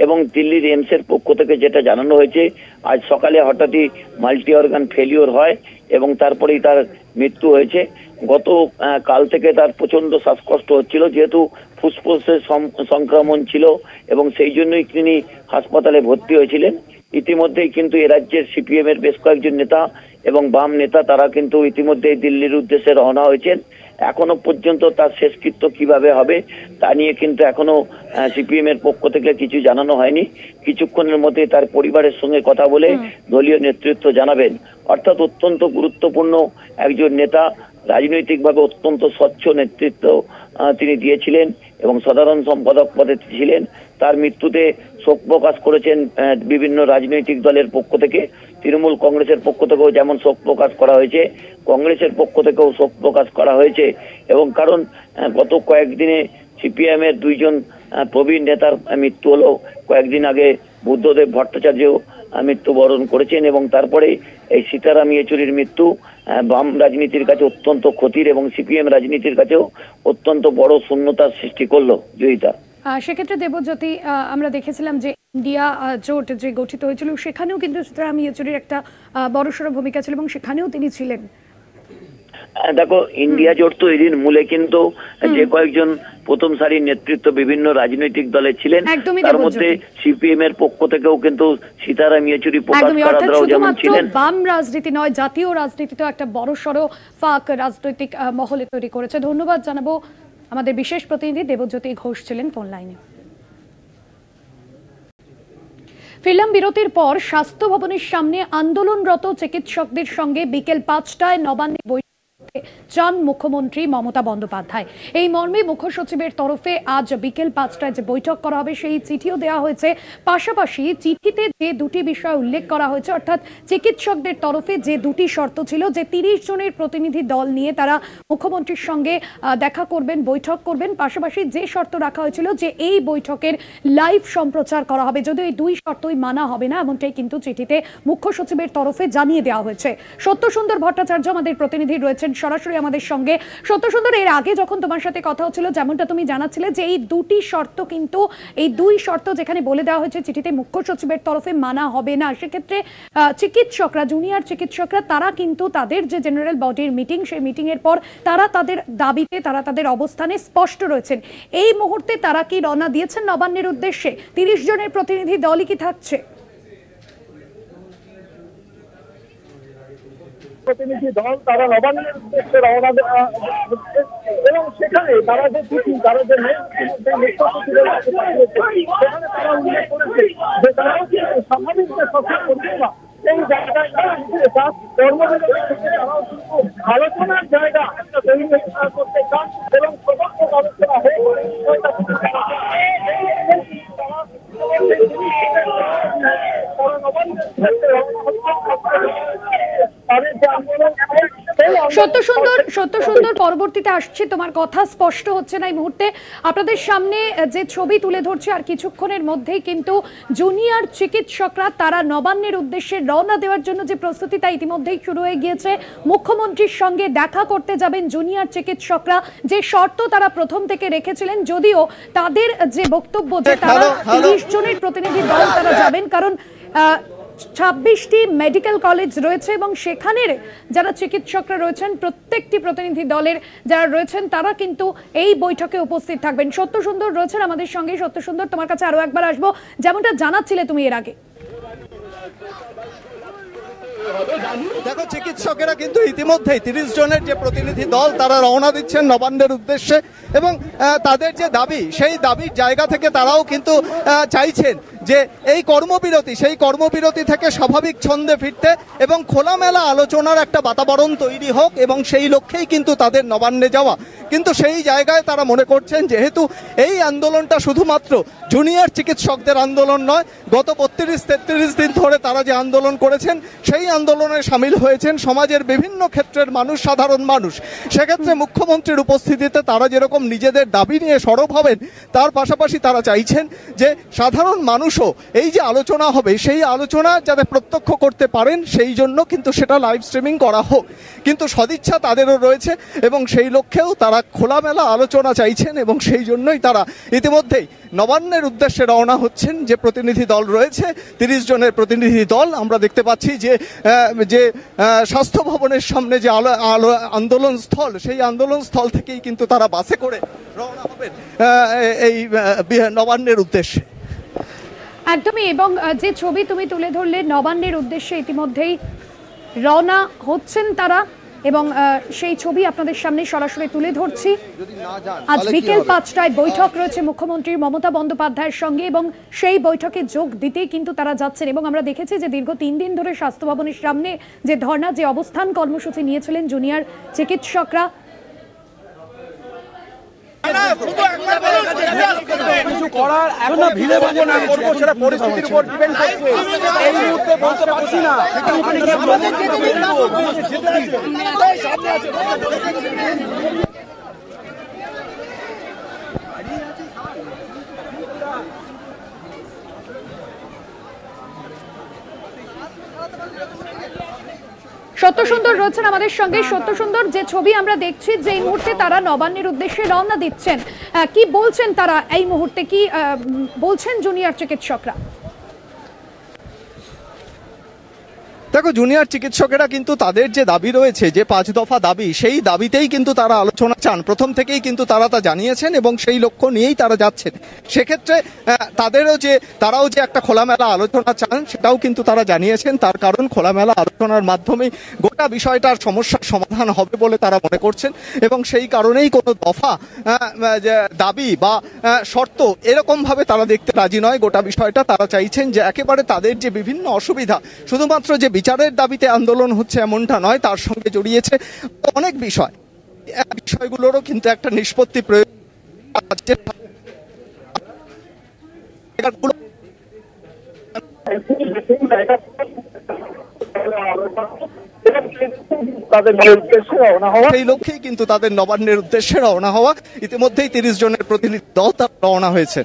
এবং দিল্লির এমসের পক্ষ থেকে যেটা জানানো হয়েছে, আজ সকালে হঠাৎই মাল্টি অর্গান ফেলিওর হয় এবং তারপরেই তার মৃত্যু হয়েছে। গত কাল থেকে তার প্রচন্ড শ্বাসকষ্ট হচ্ছিল, যেহেতু ফুসফুসের সংক্রমণ ছিল এবং সেই জন্যই তিনি হাসপাতালে ভর্তি হয়েছিলেন। ইতিমধ্যেই কিন্তু এ রাজ্যের সিপিএম এর বেশ কয়েকজন নেতা এবং বাম নেতা তারা কিন্তু ইতিমধ্যেই দিল্লির উদ্দেশ্যে রওনা হয়েছেন। এখনো পর্যন্ত তার শেষকৃত্য কিভাবে হবে তা নিয়ে কিন্তু এখনো সিপিএম এর পক্ষ থেকে কিছু জানানো হয়নি। কিছুক্ষণের মধ্যে তার পরিবারের সঙ্গে কথা বলে দলীয় নেতৃত্ব জানাবেন। অর্থাৎ অত্যন্ত গুরুত্বপূর্ণ একজন নেতা, রাজনৈতিকভাবে অত্যন্ত স্বচ্ছ নেতৃত্ব তিনি দিয়েছিলেন এবং সাধারণ সম্পাদক পদে ছিলেন। তার মৃত্যুতে শোক প্রকাশ করেছেন বিভিন্ন রাজনৈতিক দলের পক্ষ থেকে। তৃণমূল কংগ্রেসের পক্ষ থেকেও যেমন শোক প্রকাশ করা হয়েছে, কংগ্রেসের পক্ষ থেকেও শোক প্রকাশ করা হয়েছে। এবং কারণ গত কয়েকদিনে সিপিএম এর 2জন প্রবীণ নেতার মৃত্যু হলো। কয়েকদিন আগে বুদ্ধদেব ভট্টাচার্য মৃত্যুবরণ করেছেন এবং তারপরে এই সীতারাম ইয়েচুরির মৃত্যু বাম রাজনীতির কাছে অত্যন্ত ক্ষতির এবং সিপিএম রাজনীতির কাছেও অত্যন্ত বড় শূন্যতার সৃষ্টি করলো। জয়িতা, সেক্ষেত্রে দেবজ্যোতি, আমরা দেখেছিলাম যে ইন্ডিয়া জোট যে গঠিত হয়েছিল সেখানেও কিন্তু সীতারাম ইয়েচুরির একটা বড়সড় ভূমিকা ছিল এবং সেখানেও তিনি ছিলেন। দেখো, ইন্ডিয়া জোট তৈরির মূলে কিন্তু যে কয়েকজন প্রথম সারির নেতৃত্ব বিভিন্ন রাজনৈতিক দলে ছিলেন, তার মধ্যে সিপিএম এর পক্ষ থেকেও কিন্তু সীতারাম ইয়েচুরি প্রকাশ করাদ্রাও যেমন ছিলেন। বাম রাজনীতি নয়, জাতীয় রাজনীতিতেও একটা বড়সড় ফাঁক রাজনৈতিক মহলে তৈরি করেছে। ধন্যবাদ জানাবো, আমাদের বিশেষ প্রতিনিধি দেবজ্যোতি ঘোষ ছিলেন ফোন লাইনে। ফিরলাম বিরতির পর। স্বাস্থ্য ভবনের সামনে আন্দোলনরত চিকিৎসকদের সঙ্গে বিকেল 5টায় নবান্নে বৈঠক চান মুখ্যমন্ত্রী মমতা বন্দ্যোপাধ্যায়। এই মর্মে মুখ্য সচিবের তরফে আজ বিকেল 5টায় যে বৈঠক করা হবে সেই চিঠিও দেওয়া হয়েছে। পাশাপাশি চিঠিতে যে 2টি বিষয় উল্লেখ করা হয়েছে, অর্থাৎ চিকিৎসকদের তরফে যে 2টি শর্ত ছিল, যে 30 জনের প্রতিনিধি দল নিয়ে তারা মুখ্যমন্ত্রীর সঙ্গে দেখা করবেন, বৈঠক করবেন। পাশাপাশি যে শর্ত রাখা হয়েছিল যে এই বৈঠকের লাইভ সম্প্রচার করা হবে, যদিও এই 2 শর্তই মানা হবে না, এমনটাই কিন্তু চিঠিতে মুখ্য সচিবের তরফে জানিয়ে দেওয়া হয়েছে। সত্যসুন্দর ভট্টাচার্য আমাদের প্রতিনিধি রয়েছেন সরাসরি আমাদের সঙ্গে। সত্যসুন্দর, এর আগে যখন তোমার সাথে কথা হচ্ছিল যেমনটা তুমি জানাচ্ছিলে যে এই 2টি শর্ত, কিন্তু এই 2 শর্ত যেখানে বলে দেওয়া হয়েছে চিঠিতে মুখ্য সচিবের তরফে মানা হবে না, সেক্ষেত্রে চিকিৎসকরা, জুনিয়র চিকিৎসকরা তারা কিন্তু তাদের যে জেনারেল বডির মিটিং, সেই মিটিং এর পর তারা তাদের দাবিতে, তারা তাদের অবস্থানে স্পষ্ট রয়েছেন। এই মুহূর্তে তারা কি রওনা দিয়েছেন নবান্নের উদ্দেশ্যে? 30 জনের প্রতিনিধি দলই কি থাকছে? প্রতিনিধি দল তারা নবান্নের উদ্দেশ্যে রওনা এবং সেখানে তারা যে চিঠি, তারা যে সেখানে তারা উল্লেখ করেছে যে তারা স্বাভাবিক যে সকল পরিষেবা সেই জায়গায় তারা কর্মবিরতি থেকে তারাও কিন্তু আলোচনার জায়গা একটা তৈরি করতে চান এবং সমস্ত আলোচনা হয়ে তারা নবান্নের উদ্দেশ্যে রওনা হচ্ছে। তাদের যে আন্দোলন সত্য সুন্দর পরবর্তীতে আসছে, তোমার কথা স্পষ্ট হচ্ছে না এই মুহূর্তে। আপনাদের সামনে যে ছবি তুলে ধরছে আর কিছুক্ষণের মধ্যেই কিন্তু জুনিয়র চিকিৎসকরা তারা নবান্নের উদ্দেশ্যে রওনা দেওয়ার জন্য যে প্রস্তুতি তা ইতিমধ্যেই শুরু হয়ে গিয়েছে। মুখ্যমন্ত্রীর সঙ্গে দেখা করতে যাবেন জুনিয়র চিকিৎসকরা, যে শর্ত তারা প্রথম থেকে রেখেছিলেন, যদিও তাদের যে বক্তব্য যে তারা 30 জনের প্রতিনিধি দল তারা যাবেন, কারণ 26টি মেডিকেল কলেজ রয়েছে এবং সেখানের যারা চিকিৎসকরা রয়েছেন প্রত্যেকটি প্রতিনিধি দলের যারা রয়েছেন তারা কিন্তু এই বৈঠকে উপস্থিত থাকবেন। সত্য সুন্দর রয়েছেন আমাদের সঙ্গে। সত্য সুন্দর, তোমার কাছে আরো একবার আসবো, যেমনটা জানাচ্ছিলে তুমি এর আগে। দেখো, চিকিৎসকেরা কিন্তু ইতিমধ্যেই 30 জনের যে প্রতিনিধি দল তারা রওনা দিচ্ছেন নবান্নের উদ্দেশ্যে এবং তাদের যে দাবি সেই দাবির জায়গা থেকে তারাও কিন্তু চাইছেন যে এই কর্মবিরতি সেই কর্মবিরতি থেকে স্বাভাবিক ছন্দে ফিরতে এবং খোলামেলা আলোচনার একটা বাতাবরণ তৈরি হোক এবং সেই লক্ষ্যেই কিন্তু তাদের নবান্নে যাওয়া। কিন্তু সেই জায়গায় তারা মনে করছেন যেহেতু এই আন্দোলনটা শুধুমাত্র জুনিয়র চিকিৎসকদের আন্দোলন নয়, গত 32-33 দিন ধরে তারা যে আন্দোলন করেছেন সেই আন্দোলনে সামিল হয়েছেন সমাজের বিভিন্ন ক্ষেত্রের মানুষ, সাধারণ মানুষ। সেক্ষেত্রে মুখ্যমন্ত্রীর উপস্থিতিতে তারা যেরকম নিজেদের দাবি নিয়ে সরব হবেন, তার পাশাপাশি তারা চাইছেন যে সাধারণ মানুষও এই যে আলোচনা হবে সেই আলোচনা যাতে প্রত্যক্ষ করতে পারেন, সেই জন্য কিন্তু সেটা লাইভ স্ট্রিমিং করা হোক। কিন্তু সদিচ্ছা তাদেরও রয়েছে এবং সেই লক্ষ্যেও তারা খোলামেলা আলোচনা চাইছেন এবং সেই জন্যই তারা ইতিমধ্যেই নবান্নের উদ্দেশ্যে রওনা হচ্ছেন। যে প্রতিনিধি দল রয়েছে 30 জনের প্রতিনিধি দল, আমরা দেখতে পাচ্ছি যে স্বাস্থ্য ভবনের সামনে যে আন্দোলন স্থল, সেই আন্দোলন স্থল থেকেই কিন্তু তারা বাসে করে রওনা হবেন এই নবান্নের উদ্দেশ্যে। একদমই, এবং যে ছবি তুমি তুলে ধরলে নবান্নের উদ্দেশ্যে ইতিমধ্যেই রওনা হচ্ছেন তারা এবং সেই ছবি আপনাদের সামনে সরাসরি তুলে ধরছি। আজ বিকেল 5টায় বৈঠক রয়েছে মুখ্যমন্ত্রী মমতা বন্দ্যোপাধ্যায়ের সঙ্গে এবং সেই বৈঠকে যোগ দিতেই কিন্তু তারা যাচ্ছেন। এবং আমরা দেখেছি যে দীর্ঘ 3 দিন ধরে স্বাস্থ্য ভবনের সামনে যে ধর্ণা, যে অবস্থান কর্মসূচি নিয়েছিলেন জুনিয়র চিকিৎসকরা, পরিস্থিতির উপর ডিপেন্ড করছে। এই মুহূর্তে বলতে পারছি না। সত্য সুন্দর রয়েছেন আমাদের সঙ্গে। সত্য সুন্দর, যে ছবি আমরা দেখছি যে এই মুহূর্তে তারা নবান্নের উদ্দেশ্যে রওনা দিচ্ছেন, কি বলছেন তারা এই মুহূর্তে, কি বলছেন জুনিয়র চিকিৎসকরা? দেখো, জুনিয়র চিকিৎসকেরা কিন্তু তাদের যে দাবি রয়েছে, যে 5 দফা দাবি, সেই দাবিতেই কিন্তু তারা আলোচনা চান। প্রথম থেকেই কিন্তু তারা তা জানিয়েছেন এবং সেই লক্ষ্য নিয়েই তারা যাচ্ছেন। সেক্ষেত্রে তারাও যে একটা খোলামেলা আলোচনা চান সেটাও কিন্তু তারা জানিয়েছেন। তার কারণ খোলামেলা আলোচনার মাধ্যমে গোটা বিষয়টার সমস্যার সমাধান হবে বলে তারা মনে করছেন এবং সেই কারণেই কোনো দফা দাবি বা শর্ত এরকমভাবে তারা দেখতে রাজি নয়। গোটা বিষয়টা তারা চাইছেন যে একেবারে তাদের যে বিভিন্ন অসুবিধা, শুধুমাত্র যে বিচারের দাবিতে আন্দোলন হচ্ছে এমনটা নয়, তার সঙ্গে জড়িয়েছে অনেক বিষয়। বিষয়গুলোরও কিন্তু একটা নিষ্পত্তি প্রয়োজন। সেই লক্ষ্যেই কিন্তু তাদের নবান্নের উদ্দেশ্যে রওনা হওয়া। ইতিমধ্যেই 30 জনের প্রতিনিধি দল তারা রওনা হয়েছে।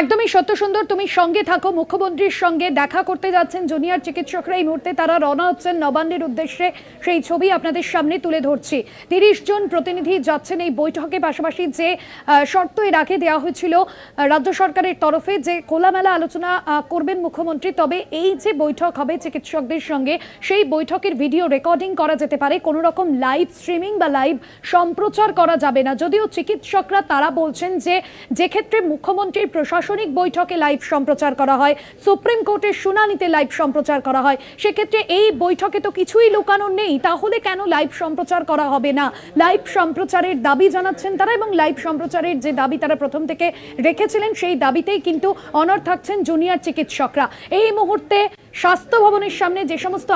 একদমই সত্য সুন্দর, তুমি সঙ্গে থাকো। মুখ্যমন্ত্রীর সঙ্গে দেখা করতে যাচ্ছেন জুনিয়র চিকিৎসকরা, এই মুহূর্তে তারা রওনা হচ্ছেন নবান্নের উদ্দেশ্যে, সেই ছবি আপনাদের সামনে তুলে ধরছি। 30 জন প্রতিনিধি যাচ্ছেন এই বৈঠকে। পাশাপাশি যে শর্ত এর আগে দেওয়া হয়েছিল রাজ্য সরকারের তরফে যে খোলামেলা আলোচনা করবেন মুখ্যমন্ত্রী, তবে এই যে বৈঠক হবে চিকিৎসকদের সঙ্গে, সেই বৈঠকের ভিডিও রেকর্ডিং করা যেতে পারে, কোনো রকম লাইভ স্ট্রিমিং বা লাইভ সম্প্রচার করা যাবে না। যদিও চিকিৎসকরা তারা বলছেন যে ক্ষেত্রে মুখ্যমন্ত্রীর প্রশাসনিক বৈঠকে লাইভ সম্প্রচার করা হয়, সুপ্রিম কোর্টের শুনানিতে লাইভ সম্প্রচার করা হয়, সেক্ষেত্রে এই বৈঠকে তো কিছুই লুকানো নেই, তাহলে কেন লাইভ সম্প্রচার করা হবে না? লাইভ সম্প্রচারের দাবি জানাচ্ছেন তারা এবং লাইভ সম্প্রচারের যে দাবি তারা প্রথম থেকে রেখেছিলেন সেই দাবিতেই কিন্তু অনড় থাকছেন জুনিয়র চিকিৎসকরা। এই মুহূর্তে স্বাস্থ্য ভবনের সামনে যে সমস্ত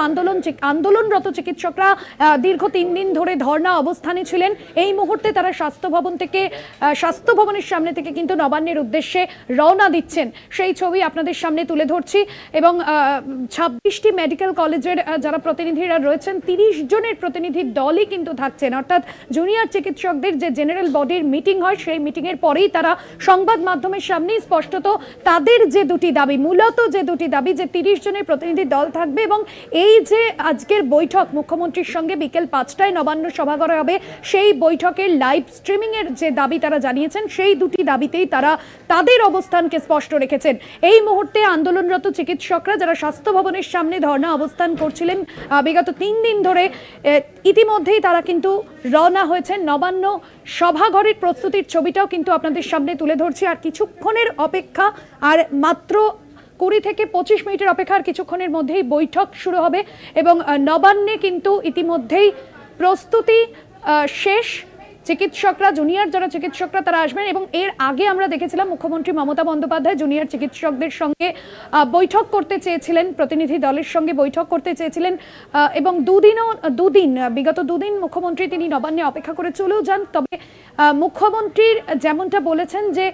আন্দোলনরত চিকিৎসকরা দীর্ঘ 3 দিন ধরে ধর্ণা অবস্থানে ছিলেন, এই মুহূর্তে তারা স্বাস্থ্য ভবনের সামনে থেকে কিন্তু নবান্নের উদ্দেশ্যে রওনা দিচ্ছেন। সেই ছবি আপনাদের সামনে তুলে ধরছি এবং 26টি মেডিকেল কলেজের যারা প্রতিনিধিরা রয়েছেন 30 জনের প্রতিনিধির দলই কিন্তু থাকছেন, অর্থাৎ জুনিয়র চিকিৎসকদের যে জেনারেল বডির মিটিং হয় সেই মিটিংয়ের পরেই তারা সংবাদ মাধ্যমের সামনে স্পষ্টত তাদের যে দুটি দাবি, মূলত যে দুটি দাবি, যে 30 জনের প্রতিনিধি দল থাকবে এবং এই যে আজকের বৈঠক মুখ্যমন্ত্রীর সঙ্গে বিকেল 5টায় নবান্ন সভাঘরে হবে, সেই বৈঠকের লাইভ স্ট্রিমিং এর যে দাবি তারা জানিয়েছেন, সেই দুটি দাবিতেই তারা তাদের অবস্থানকে স্পষ্ট রেখেছেন। এই মুহূর্তে আন্দোলনরত চিকিৎসকরা যারা স্বাস্থ্য ভবনের সামনে ধর্ণা অবস্থান করছিলেন বিগত 3 দিন ধরে, ইতিমধ্যেই তারা কিন্তু রওনা হয়েছেন নবান্ন সভাঘরের প্রস্তুতির ছবিটাও কিন্তু আপনাদের সামনে তুলে ধরছি। আর কিছুক্ষণের অপেক্ষা, আর মাত্র 20 থেকে 25 মিনিটের অপেক্ষার কিছুক্ষণের মধ্যেই বৈঠক শুরু হবে এবং নবান্নে কিন্তু ইতিমধ্যেই প্রস্তুতি শেষ। চিকিৎসকরা, জুনিয়র যারা চিকিৎসকরা তারা আসবেন এবং এর আগে আমরা দেখেছিলাম মুখ্যমন্ত্রী মমতা বন্দ্যোপাধ্যায় জুনিয়র চিকিৎসকদের সঙ্গে বৈঠক করতে চেয়েছিলেন, প্রতিনিধি দলের সঙ্গে বৈঠক করতে চেয়েছিলেন এবং বিগত দুদিন মুখ্যমন্ত্রী তিনি নবান্নে অপেক্ষা করে চলেও যান। তবে মুখ্যমন্ত্রীর যেমনটা বলেছেন যে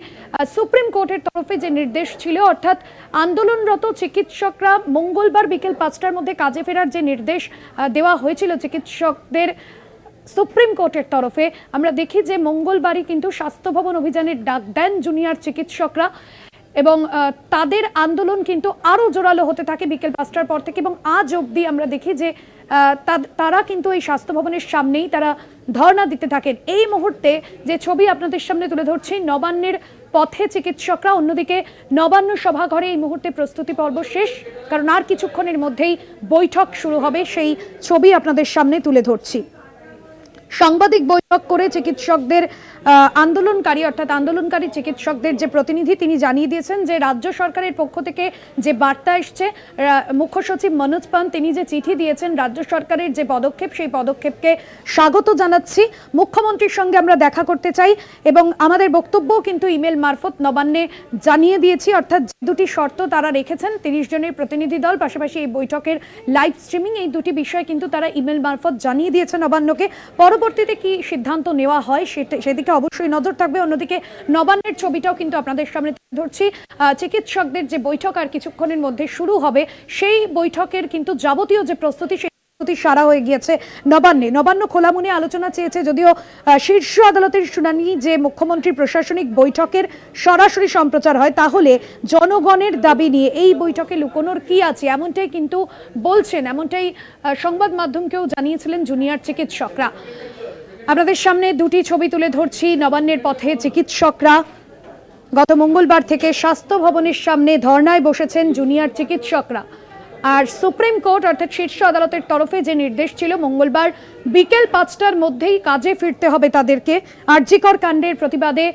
সুপ্রিম কোর্টের তরফে যে নির্দেশ ছিল, অর্থাৎ আন্দোলনরত চিকিৎসকরা মঙ্গলবার বিকেল 5টার মধ্যে কাজে ফেরার যে নির্দেশ দেওয়া হয়েছিল চিকিৎসকদের সুপ্রিম কোর্টের তরফে, আমরা দেখি যে মঙ্গলবারই কিন্তু স্বাস্থ্য ভবন অভিযানের ডাক দেন জুনিয়র চিকিৎসকরা এবং তাদের আন্দোলন কিন্তু আরও জোরালো হতে থাকে বিকেল 5টার পর থেকে এবং আজ অবধি আমরা দেখি যে তারা কিন্তু এই স্বাস্থ্য ভবনের সামনেই তারা ধর্ণা দিতে থাকেন। এই মুহূর্তে যে ছবি আপনাদের সামনে তুলে ধরছি, নবান্নের পথে চিকিৎসকরা, অন্যদিকে নবান্ন সভাঘরে এই মুহূর্তে প্রস্তুতি পর্ব শেষ, কারণ আর কিছুক্ষণের মধ্যেই বৈঠক শুরু হবে, সেই ছবি আপনাদের সামনে তুলে ধরছি। সাংবাদিক বৈঠক করে চিকিৎসকদের আন্দোলনকারী চিকিৎসকদের যে প্রতিনিধি তিনি জানিয়ে দিয়েছেন যে রাজ্য সরকারের পক্ষ থেকে যে বার্তা এসছে, মুখ্য সচিব মনোজ পান তিনি যে চিঠি দিয়েছেন, রাজ্য সরকারের যে পদক্ষেপ সেই পদক্ষেপকে স্বাগত জানাচ্ছি, মুখ্যমন্ত্রীর সঙ্গে আমরা দেখা করতে চাই এবং আমাদের বক্তব্যও কিন্তু ইমেল মারফত নবান্নে জানিয়ে দিয়েছি, অর্থাৎ যে দুটি শর্ত তারা রেখেছেন 30 জনের প্রতিনিধি দল, পাশাপাশি এই বৈঠকের লাইভ স্ট্রিমিং, এই দুটি বিষয় কিন্তু তারা ইমেল মারফত জানিয়ে দিয়েছে নবান্নকে। পরবর্তীতে কি সিদ্ধান্ত নেওয়া হয় সেদিকে অবশ্যই নজর থাকবে। অন্যদিকে নবান্নের ছবিটাও কিন্তু আপনাদের সামনে ধরছি, চিকিৎসকদের যে বৈঠক আর কিছুক্ষণের মধ্যে শুরু হবে, সেই বৈঠকের কিন্তু যাবতীয় যে প্রস্তুতি সারা হয়ে গিয়েছে নবান্ন খোলা মনে আলোচনা চেয়েছে, যদিও শীর্ষ আদালতের শুনানি যে মুখ্যমন্ত্রী প্রশাসনিক বৈঠকের সরাসরি সম্প্রচার হয়, তাহলে জনগণের দাবি নিয়ে এই বৈঠকে লুকোনোর কি আছে এমনটাই কিন্তু বলছেন, এমনটাই সংবাদ মাধ্যমকেও জানিয়েছিলেন জুনিয়র চিকিৎসকরা। আপনাদের সামনে দুটি ছবি তুলে ধরছি, নবান্নের পথে চিকিৎসকরা গত মঙ্গলবার থেকে স্বাস্থ্য ভবনের সামনে ধর্নায় বসেছেন জুনিয়র চিকিৎসকরা। আর সুপ্রিম কোর্ট অর্থাৎ শীর্ষ আদালতের তরফে যে নির্দেশ ছিল মঙ্গলবার বিকেল 5টার মধ্যেই কাজে ফিরতে হবে তাদেরকে, আরজিকর কাণ্ডের প্রতিবাদে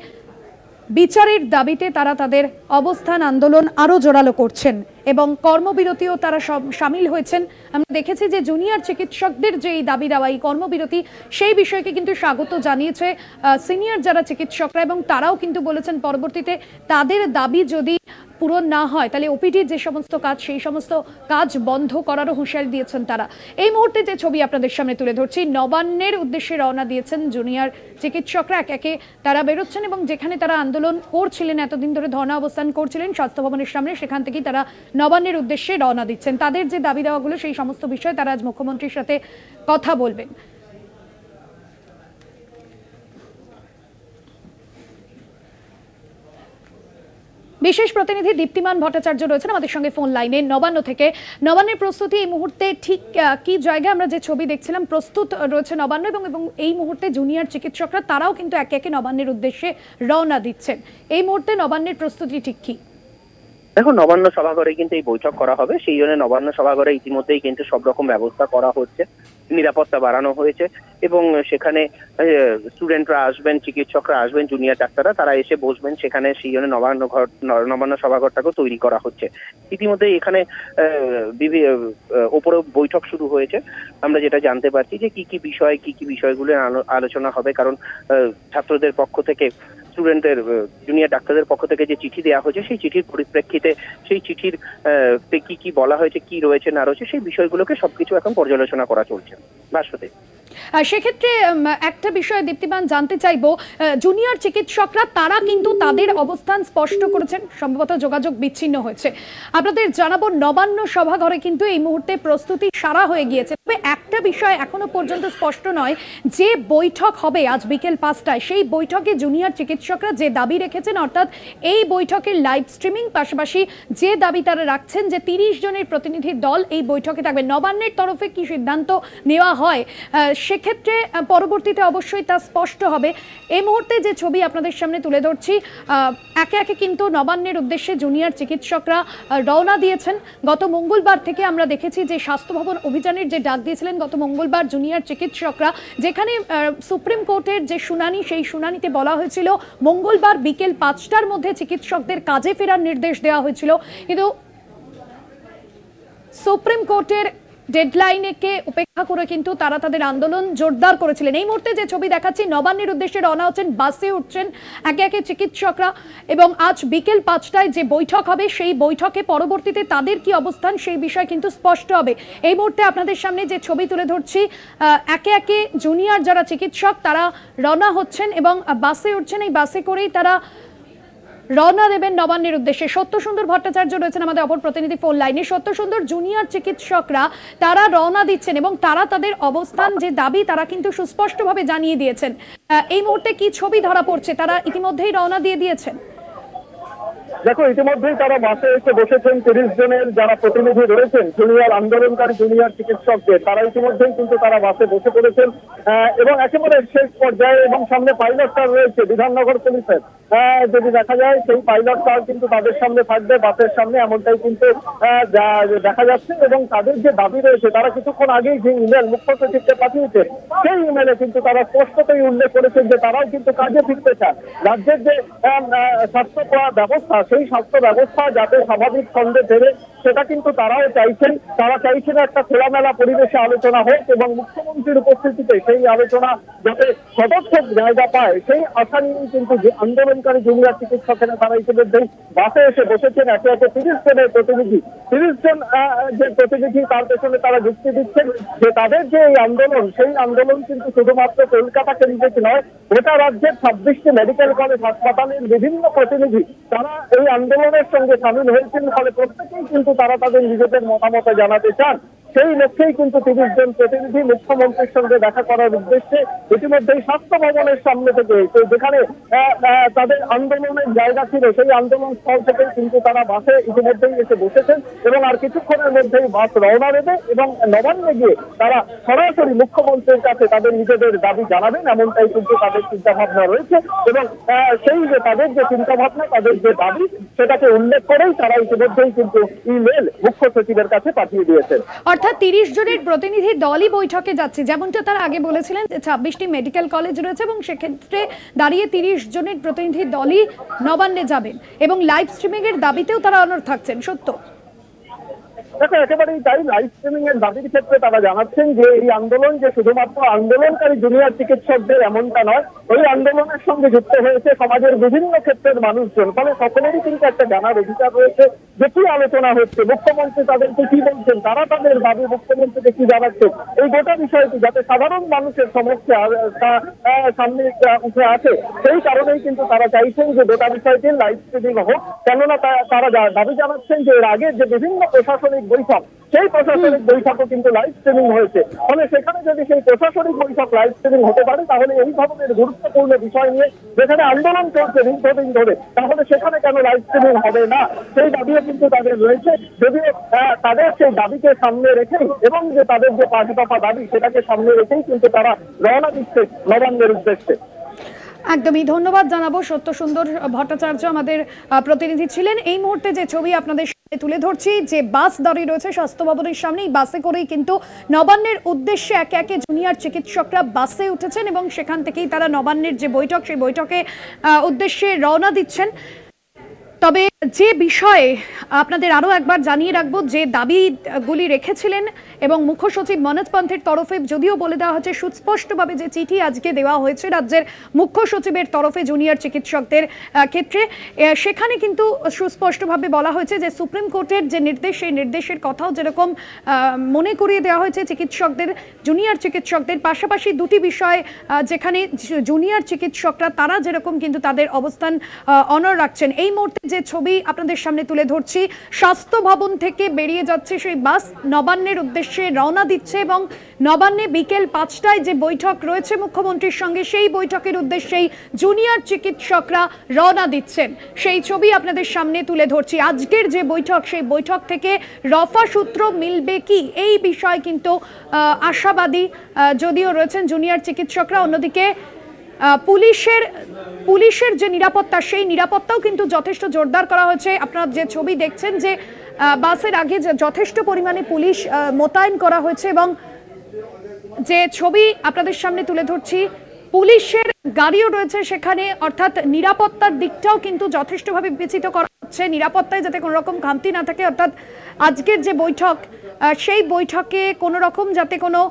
বিচারের দাবিতে তারা তাদের অবস্থান আন্দোলন আরও জোরালো করছেন এবং কর্মবিরতিও তারা সামিল হয়েছেন। আমরা দেখেছি যে জুনিয়র চিকিৎসকদের যে এই দাবি দেওয়া, এই কর্মবিরতি, সেই বিষয়কে কিন্তু স্বাগত জানিয়েছে সিনিয়র যারা চিকিৎসকরা এবং তারাও কিন্তু বলেছেন পরবর্তীতে তাদের দাবি যদি পূরণ না হয় তাহলে ওপিডির যে সমস্ত কাজ সেই সমস্ত কাজ বন্ধ করারও হুঁশিয়ারি দিয়েছেন তারা। এই মুহূর্তে যে ছবি আপনাদের সামনে তুলে ধরছি, নবান্নের উদ্দেশ্যে রওনা দিয়েছেন জুনিয়র চিকিৎসকরা, একে একে তারা বেরোচ্ছেন এবং যেখানে তারা আন্দোলন করছিলেন, এতদিন ধরে ধর্ণা অবস্থান করছিলেন স্বাস্থ্য ভবনের সামনে, সেখান থেকেই তারা নবান্নের উদ্দেশ্যে রওনা দিচ্ছেন। তাদের যে দাবি দেওয়াগুলো সেই সমস্ত বিষয়ে তারা আজ মুখ্যমন্ত্রীর সাথে কথা বলবেন। বিশেষ প্রতিনিধি দীপ্তিমান ভট্টাচার্য রয়েছেন আমাদের সঙ্গে ফোন লাইনে নবান্ন থেকে। নবান্নের প্রস্তুতি এই মুহূর্তে ঠিক কি জায়গায়, আমরা যে ছবি দেখছিলাম প্রস্তুত রয়েছে নবান্ন এবং এই মুহূর্তে জুনিয়র চিকিৎসকরা তারাও কিন্তু একে একে নবান্নের উদ্দেশ্যে রওনা দিচ্ছেন। এই মুহূর্তে নবান্নের প্রস্তুতি ঠিক কি? দেখো, নবান্ন সভাঘরে কিন্তু এই বৈঠক করা হবে, সেই জন্য নবান্ন সভাঘরে ইতিমধ্যেই কিন্তু সব রকম ব্যবস্থা করা হচ্ছে, নিরাপত্তা বাড়ানো হয়েছে এবং সেখানে স্টুডেন্টরা আসবেন, চিকিৎসকরা আসবেন, জুনিয়র ডাক্তাররা তারা এসে বসবেন সেখানে, সেই জন্য নবান্ন সভাঘরটাকেও তৈরি করা হচ্ছে। ইতিমধ্যে এখানে ওপরে বৈঠক শুরু হয়েছে, আমরা যেটা জানতে পারছি যে কি কি বিষয়গুলো আলোচনা হবে, কারণ ছাত্রদের পক্ষ থেকে স্টুডেন্টদের জুনিয়র ডাক্তারদের পক্ষ থেকে যে চিঠি দেওয়া হয়েছে সেই চিঠির পরিপ্রেক্ষিতে সেই চিঠির কি কি বলা হয়েছে, কি রয়েছে না রয়েছে, সেই বিষয়গুলোকে সবকিছু এখন পর্যালোচনা করা চলছে ভাস্বতী। সেক্ষেত্রে একটা বিষয় দীপ্তিমান জানতে চাইবো, জুনিয়র চিকিৎসকরা তারা কিন্তু তাদের অবস্থান স্পষ্ট করেছেন, সম্ভবত যোগাযোগ বিচ্ছিন্ন হয়েছে। আপনাদের জানাবো নবান্ন সভাঘরে কিন্তু এই মুহূর্তে প্রস্তুতি সারা হয়ে গিয়েছে। তবে একটা বিষয় এখনো পর্যন্ত স্পষ্ট নয়, যে বৈঠক হবে আজ বিকেল 5টায়, সেই বৈঠকে জুনিয়র চিকিৎসকরা যে দাবি রেখেছেন, অর্থাৎ এই বৈঠকের লাইভ স্ট্রিমিং, পাশাপাশি যে দাবি তারা রাখছেন যে 30 জনের প্রতিনিধি দল এই বৈঠকে থাকবে, নবান্নের তরফে কি সিদ্ধান্ত নেওয়া হয় সেক্ষেত্রে পরবর্তীতে অবশ্যই তা স্পষ্ট হবে। এই মুহূর্তে যে ছবি আপনাদের সামনে তুলে ধরছি, একে একে কিন্তু নবান্নের উদ্দেশ্যে জুনিয়র চিকিৎসকরা রওনা দিয়েছেন। গত মঙ্গলবার থেকে আমরা দেখেছি যে স্বাস্থ্য ভবন অভিযানের যে ডাক দিয়েছিলেন গত মঙ্গলবার জুনিয়র চিকিৎসকরা, যেখানে সুপ্রিম কোর্টের যে শুনানি, সেই শুনানিতে বলা হয়েছিল মঙ্গলবার বিকেল 5টার মধ্যে চিকিৎসকদের কাজে ফেরার নির্দেশ দেওয়া হয়েছিল, কিন্তু সুপ্রিম কোর্টের ডেডলাইনকে উপেক্ষা করে কিন্তু তারা তাদের আন্দোলন জোরদার করেছিলেন। এই মুহূর্তে যে ছবি দেখাচ্ছি, নবান্নের উদ্দেশ্যে রওনা হচ্ছেন, বাসে উঠছেন একে একে চিকিৎসকরা, এবং আজ বিকেল 5টায় যে বৈঠক হবে সেই বৈঠকে পরবর্তীতে তাদের কি অবস্থান সেই বিষয় কিন্তু স্পষ্ট হবে। এই মুহূর্তে আপনাদের সামনে যে ছবি তুলে ধরছি, একে একে জুনিয়র যারা চিকিৎসক তারা রওনা হচ্ছেন এবং বাসে উঠছেন। এই বাসে করেই তারা রওনা দেবেন নবান্নের উদ্দেশ্যে। সত্যসুন্দর ভট্টাচার্য রয়েছেন আমাদের অপর প্রতিনিধি ফোন লাইনে। সত্যসুন্দর, জুনিয়র চিকিৎসকরা তারা রওনা দিচ্ছেন এবং তারা তাদের অবস্থান যে দাবি তারা কিন্তু সুস্পষ্টভাবে জানিয়ে দিয়েছেন। এই মুহূর্তে কি ছবি ধরা পড়ছে, তারা ইতিমধ্যেই রওনা দিয়ে দিয়েছেন? দেখো, ইতিমধ্যেই তারা বাসে এসে বসেছেন। 30 জনের যারা প্রতিনিধি রয়েছেন জুনিয়র আন্দোলনকারী জুনিয়র চিকিৎসকদের, তারা ইতিমধ্যেই কিন্তু তারা বাসে বসে পড়েছেন এবং একেবারে শেষ পর্যায়ে, এবং সামনে পাইলট কার রয়েছে বিধাননগর পুলিশের। যদি দেখা যায় সেই পাইলট কার কিন্তু তাদের সামনে থাকবে, বাসের সামনে, এমনটাই কিন্তু দেখা যাচ্ছে। এবং তাদের যে দাবি রয়েছে, তারা কিছুক্ষণ আগেই যে ইমেল মুখ্য সচিবকে পাঠিয়েছে, সেই ইমেলে কিন্তু তারা স্পষ্টতই উল্লেখ করেছেন যে তারাও কিন্তু কাজে ফিরতে চান। রাজ্যের যে স্বাস্থ্য ব্যবস্থা, সেই স্বাস্থ্য ব্যবস্থা যাতে স্বাভাবিক ছন্দে ফেরে সেটা কিন্তু তারাও চাইছেন। তারা চাইছেন একটা খোলামেলা পরিবেশে আলোচনা হোক এবং মুখ্যমন্ত্রীর উপস্থিতিতে সেই আলোচনা যাতে সদর্থক জায়গা পায়, সেই আশা নিয়েই কিন্তু যে আন্দোলনকারী জুনিয়র চিকিৎসকেরা তারা ইতিমধ্যেই বাসে এসে বসেছেন। একে একে 30 জনের প্রতিনিধি, 30 জন যে প্রতিনিধি, তার পেছনে তারা যুক্তি দিচ্ছেন যে তাদের যে এই আন্দোলন, সেই আন্দোলন কিন্তু শুধুমাত্র কলকাতা কেন্দ্রিক নয়, গোটা রাজ্যের 26টি মেডিকেল কলেজ হাসপাতালের বিভিন্ন প্রতিনিধি তারা এই আন্দোলনের সঙ্গে সামিল হয়েছেন। ফলে প্রত্যেকেই কিন্তু তারা তাদের নিজেদের মতামত জানাতে চান। সেই লক্ষ্যেই কিন্তু 30 জন প্রতিনিধি মুখ্যমন্ত্রীর সঙ্গে দেখা করার উদ্দেশ্যে ইতিমধ্যেই স্বাস্থ্য ভবনের সামনে থেকে, যেখানে তাদের আন্দোলনের জায়গা ছিল, সেই আন্দোলন স্থল থেকে কিন্তু তারা বাসে ইতিমধ্যেই এসে বসেছেন এবং আর কিছুক্ষণের মধ্যেই বাস রওনা দেবে এবং নবান্নে গিয়ে তারা সরাসরি মুখ্যমন্ত্রীর কাছে তাদের নিজেদের দাবি জানাবেন, এমনটাই কিন্তু তাদের চিন্তা ভাবনা রয়েছে। এবং সেই যে তাদের যে চিন্তা ভাবনা, তাদের যে দাবি, সেটাকে উল্লেখ করেই তারা ইতিমধ্যেই কিন্তু ইমেল মুখ্য সচিবের কাছে পাঠিয়ে দিয়েছেন। অর্থাৎ 30 জনের প্রতিনিধি দলই বৈঠকে যাচ্ছে, যেমনটা তারা আগে বলেছিলেন যে 26টি মেডিকেল কলেজ রয়েছে এবং সেক্ষেত্রে দাঁড়িয়ে 30 জনের প্রতিনিধি দলই নবান্নে যাবেন এবং লাইভ স্ট্রিমিং এর দাবিতেও তারা অনড় থাকছেন। সত্য? দেখো, একেবারেই তাই। লাইভ স্ট্রিমিং এর দাবির ক্ষেত্রে তারা জানাচ্ছেন যে এই আন্দোলন যে শুধুমাত্র আন্দোলনকারী জুনিয়র চিকিৎসকদের এমনটা নয়, ওই আন্দোলনের সঙ্গে যুক্ত হয়েছে সমাজের বিভিন্ন ক্ষেত্রের মানুষজন। ফলে সকলেরই কিন্তু একটা জানার অধিকার রয়েছে যে কি আলোচনা হচ্ছে, মুখ্যমন্ত্রী তাদেরকে কি বলছেন, তারা তাদের দাবি মুখ্যমন্ত্রীকে কি জানাচ্ছেন, এই গোটা বিষয়টি যাতে সাধারণ মানুষের সমস্যা সামনে উঠে আসে, সেই কারণেই কিন্তু তারা চাইছেন যে গোটা বিষয়টি লাইভ স্ট্রিমিং হোক। কেননা তারা দাবি জানাচ্ছেন যে এর আগে যে বিভিন্ন প্রশাসনিক বৈঠক, সেই প্রশাসনিক বৈঠকও কিন্তু লাইভ স্ট্রিমিং হয়েছে। ফলে সেখানে যদি সেই প্রশাসনিক বৈঠক লাইভ স্ট্রিমিং হতে পারে, তাহলে এই ধরনের গুরুত্বপূর্ণ বিষয় নিয়ে যেখানে আন্দোলন চলছে দীর্ঘদিন ধরে, তাহলে সেখানে কেন লাইভ স্ট্রিমিং হবে না, সেই দাবিও কিন্তু তাদের রয়েছে। যদিও তাদের সেই দাবিকে সামনে রেখেই এবং যে তাদের যে 5 দফা দাবি, সেটাকে সামনে রেখেই কিন্তু তারা রওনা দিচ্ছে নবান্নের উদ্দেশ্যে। একদমই ধন্যবাদ জানাবো। সত্যসুন্দর ভট্টাচার্য আমাদের প্রতিনিধি ছিলেন। এই মুহূর্তে যে ছবি আপনাদের সামনে তুলে ধরছি, যে বাস দাঁড়িয়ে রয়েছে স্বাস্থ্য ভবনের সামনে, এই বাসে করেই কিন্তু নবান্নের উদ্দেশ্যে একে একে জুনিয়র চিকিৎসকরা বাসে উঠেছেন এবং সেখান থেকেই তারা নবান্নের যে বৈঠক, সেই বৈঠকে উদ্দেশ্যে রওনা দিচ্ছেন। তবে যে বিষয়ে আপনাদের আরো একবার জানিয়ে রাখবো, যে দাবিগুলি রেখেছিলেন এবং মুখ্য সচিব মনোজ পন্থের তরফে যদিও বলে দেওয়া হচ্ছে সুস্পষ্টভাবে যে চিঠি আজকে দেওয়া হয়েছে রাজ্যের মুখ্য সচিবের তরফে জুনিয়র চিকিৎসকদের ক্ষেত্রে, সেখানে কিন্তু সুস্পষ্টভাবে বলা হয়েছে যে সুপ্রিম কোর্টের যে নির্দেশ, সেই নির্দেশের কথাও যেরকম মনে করিয়ে দেওয়া হয়েছে চিকিৎসকদের, জুনিয়র চিকিৎসকদের, পাশাপাশি দুটি বিষয় যেখানে জুনিয়র চিকিৎসকরা তারা যেরকম কিন্তু তাদের অবস্থান অনড় রাখছেন। এই মুহূর্তে যে ছবি আপনাদের সামনে তুলে ধরছি, স্বাস্থ্য ভবন থেকে বেরিয়ে যাচ্ছে সেই বাস নবান্নের উদ্দেশ্যে রওনা দিচ্ছে এবং নবান্নে বিকেল 5টায় যে বৈঠক রয়েছে মুখ্যমন্ত্রীর সঙ্গে, সেই বৈঠকের উদ্দেশ্যেই জুনিয়র চিকিৎসকরা রওনা দিচ্ছেন। সেই ছবি আপনাদের সামনে তুলে ধরছি। আজকের যে বৈঠক, সেই বৈঠক থেকে রফা সূত্র মিলবে কি, এই বিষয় কিন্তু আশাবাদী যদিও রয়েছেন জুনিয়র চিকিৎসকরা। অন্যদিকে পুলিশের যে নিরাপত্তা, সেই নিরাপত্তাও কিন্তু যথেষ্ট জোরদার করা হয়েছে। আপনারা যে ছবি দেখছেন যে বাসের আগে যথেষ্ট পরিমাণে পুলিশ মোতায়েন করা হয়েছে এবং যে ছবি আপনাদের সামনে তুলে ধরছি, পুলিশের গাড়িও রয়েছে সেখানে, অর্থাৎ নিরাপত্তার দিকটাও কিন্তু যথেষ্টভাবে বিবেচিত করা হচ্ছে, নিরাপত্তায় যাতে কোনো রকম খামতি না থাকে। অর্থাৎ আজকের যে বৈঠক, সেই বৈঠকে কোনো রকম যাতে কোনো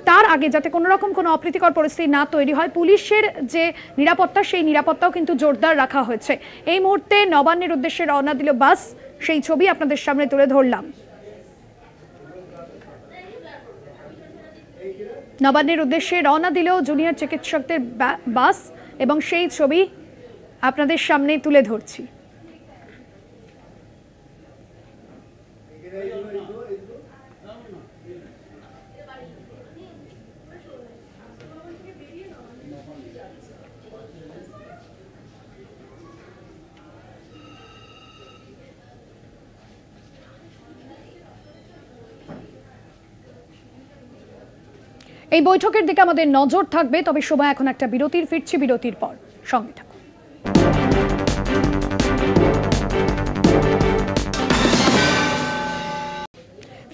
তার আগে যাতে কোনো রকম কোনো অপ্রীতিকর পরিস্থিতি না তৈরি হয়, পুলিশের যে নিরাপত্তা, সেই নিরাপত্তাও কিন্তু জোরদার রাখা হয়েছে। এই মুহূর্তে নবান্নের উদ্দেশ্যে রওনা দিল বাস, সেই ছবি আপনাদের সামনে তুলে ধরলাম। নবান্নের উদ্দেশ্যে রওনা দিল জুনিয়র চিকিৎসকদের বাস এবং সেই ছবি আপনাদের সামনে তুলে ধরছি। এই বৈঠকের দিকে আমাদের নজর থাকবে, তবে সময় এখন একটা বিরতির, ফিরছি বিরতির পর, সঙ্গে থাকুন।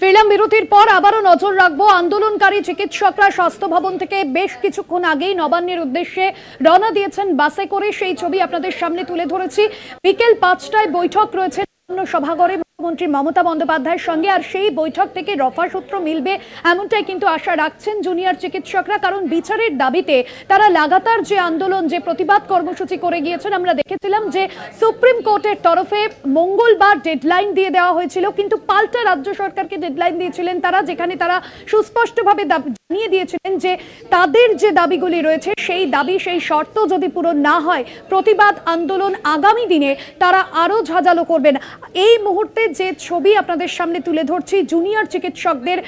ফিরলাম বিরতির পর, আবারও নজর রাখবো আন্দোলনকারী চিকিৎসকরা স্বাস্থ্য ভবন থেকে বেশ কিছুক্ষণ আগেই নবান্নের উদ্দেশ্যে রওনা দিয়েছেন বাসে করে, সেই ছবি আপনাদের সামনে তুলে ধরেছি। বিকেল 5টায় বৈঠক রয়েছে সভাঘরে মুখ্যমন্ত্রী মমতা বন্দ্যোপাধ্যায়ের সঙ্গে, আর সেই বৈঠক থেকে রফা সূত্র মিলবে এমনটাই কিন্তু আশা রাখছেন জুনিয়র চিকিৎসকরা। কারণ বিচারের দাবিতে তারা লাগাতার যে আন্দোলন, যে প্রতিবাদ কর্মসূচি করে গিয়েছেন, আমরা দেখেছিলাম যে সুপ্রিম কোর্টের তরফে মঙ্গলবার ডেডলাইন দিয়ে দেওয়া হয়েছিল, কিন্তু পাল্টা রাজ্য সরকারকে ডেডলাইন দিয়েছিলেন তারা, যেখানে তারা সুস্পষ্টভাবে জানিয়ে দিয়েছিলেন যে তাদের যে দাবিগুলি রয়েছে, সেই দাবি, সেই শর্ত যদি পূরণ না হয়, প্রতিবাদ আন্দোলন আগামী দিনে তারা আরো ঝাঁঝালো করবেন। এই মুহূর্তে যে ছবি আপনাদের সামনে তুলে ধরছি, জুনিয়র চিকিৎসকদের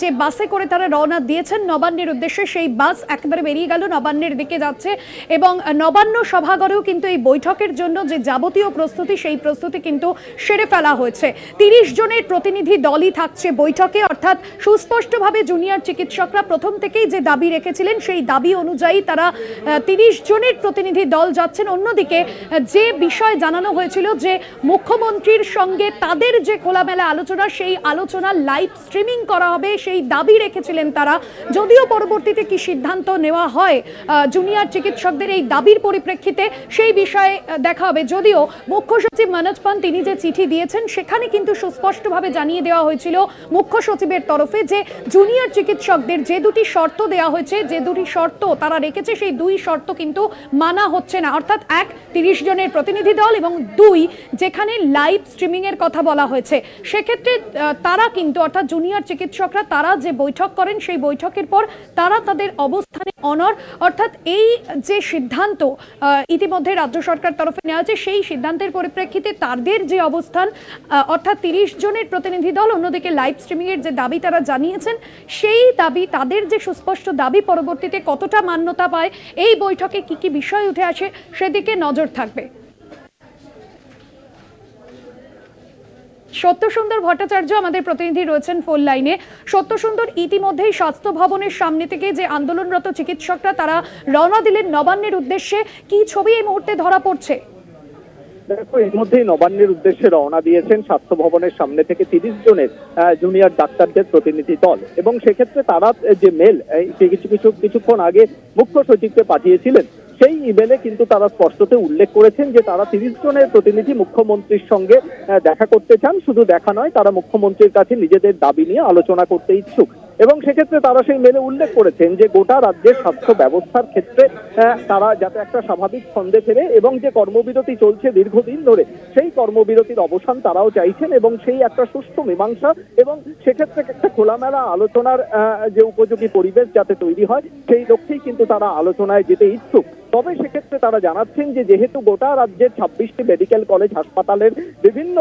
যে বাসে করে তারা রওনা দিয়েছেন নবান্নের উদ্দেশ্যে, সেই বাস একেবারে বেরিয়ে গেল, নবান্নের দিকে যাচ্ছে এবং নবান্ন সভাঘরেও কিন্তু এই বৈঠকের জন্য যে যাবতীয় প্রস্তুতি, সেই প্রস্তুতি কিন্তু সেরে ফেলা হয়েছে। 30 জনের প্রতিনিধি দলই থাকছে বৈঠকে, অর্থাৎ সুস্পষ্টভাবে জুনিয়র চিকিৎসকরা প্রথম থেকেই যে দাবি রেখেছিলেন, সেই দাবি অনুযায়ী তারা 30 জনের প্রতিনিধি দল যাচ্ছেন। অন্যদিকে যে বিষয় জানানো হয়েছিল যে মুখ্যমন্ত্রীর সঙ্গে তাদের যে খোলামেলা আলোচনা, সেই আলোচনা লাইভ স্ট্রিমিং করা হবে, সেই দাবি রেখেছিলেন তারা। যদিও পরবর্তীতে কি সিদ্ধান্ত নেওয়া হয় জুনিয়র চিকিৎসকদের এই দাবির পরিপ্রেক্ষিতে, সেই বিষয়ে দেখা হবে। যদিও মুখ্য সচিব মনোজ পন্থ তিনি যে চিঠি দিয়েছেন, সেখানে কিন্তু সুস্পষ্টভাবে জানিয়ে দেওয়া হয়েছিল মুখ্য সচিবের তরফে যে জুনিয়র চিকিৎসকদের যে দুটি শর্ত দেওয়া হয়েছে, যে দুটি শর্ত তারা রেখেছে, সেই দুই শর্ত কিন্তু মানা হচ্ছে না। অর্থাৎ 1, 30 জনের প্রতিনিধি দল এবং 2, যেখানে লাইভ স্ট্রিমিং এর কথা বলা হয়েছে। সেক্ষেত্রে তারা কিন্তু, অর্থাৎ জুনিয়র চিকিৎসকরা তারা যে বৈঠক করেন, সেই বৈঠকের পর তারা তাদের অবস্থানে অনড়, অর্থাৎ এই যে সিদ্ধান্ত ইতিমধ্যে রাজ্য সরকার তরফে নেওয়া হয়েছে, সেই সিদ্ধান্তের পরিপ্রেক্ষিতে তাদের যে অবস্থান, অর্থাৎ 30 জনের প্রতিনিধি দল, অন্যদিকে লাইভ স্ট্রিমিং এর যে দাবি তারা জানিয়েছেন, সেই দাবি, তাদের যে সুস্পষ্ট দাবি পরবর্তীতে কতটা মান্যতা পায়, এই বৈঠকে কি কি বিষয় উঠে আসে, সেদিকে নজর থাকবে। সত্যসুন্দর ভট্টাচার্য আমাদের প্রতিনিধি রয়েছেন ফোন লাইনে। সত্যসুন্দর, ইতিমধ্যেই স্বাস্থ্য ভবনের সামনে থেকে যে আন্দোলনরত চিকিৎসকরা তারা রওনা দিলেন নবান্নের উদ্দেশ্যে, কি ছবি এই মুহূর্তে ধরা পড়ছে? দেখো, এর মধ্যেই নবান্নের উদ্দেশ্যে রওনা দিয়েছেন স্বাস্থ্য ভবনের সামনে থেকে 30 জনের জুনিয়র ডাক্তারদের প্রতিনিধি দল, এবং সেক্ষেত্রে তারা যে মেল কিছুক্ষণ আগে মুখ্য সচিবকে পাঠিয়েছিলেন, সেই ইমেলে কিন্তু তারা স্পষ্টত উল্লেখ করেছেন যে তারা 30 জনের প্রতিনিধি মুখ্যমন্ত্রীর সঙ্গে দেখা করতে চান। শুধু দেখা নয়, তারা মুখ্যমন্ত্রীর কাছে নিজেদের দাবি নিয়ে আলোচনা করতে ইচ্ছুক। এবং সেক্ষেত্রে তারা সেই মেলে উল্লেখ করেছেন যে গোটা রাজ্যের স্বাস্থ্য ব্যবস্থার ক্ষেত্রে তারা যাতে একটা স্বাভাবিক ছন্দে ফেরে এবং যে কর্মবিরতি চলছে দীর্ঘদিন ধরে সেই কর্মবিরতির অবসান তারাও চাইছেন এবং সেই একটা সুষ্ঠু মীমাংসা এবং সেক্ষেত্রে একটা খোলামেলা আলোচনার যে উপযোগী পরিবেশ যাতে তৈরি হয় সেই লক্ষ্যেই কিন্তু তারা আলোচনায় যেতে ইচ্ছুক। তবে সেক্ষেত্রে তারা জানাচ্ছেন যে যেহেতু গোটা রাজ্যের 26টি মেডিকেল কলেজ হাসপাতালের বিভিন্ন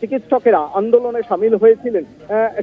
চিকিৎসকেরা আন্দোলনে সামিল হয়েছিলেন,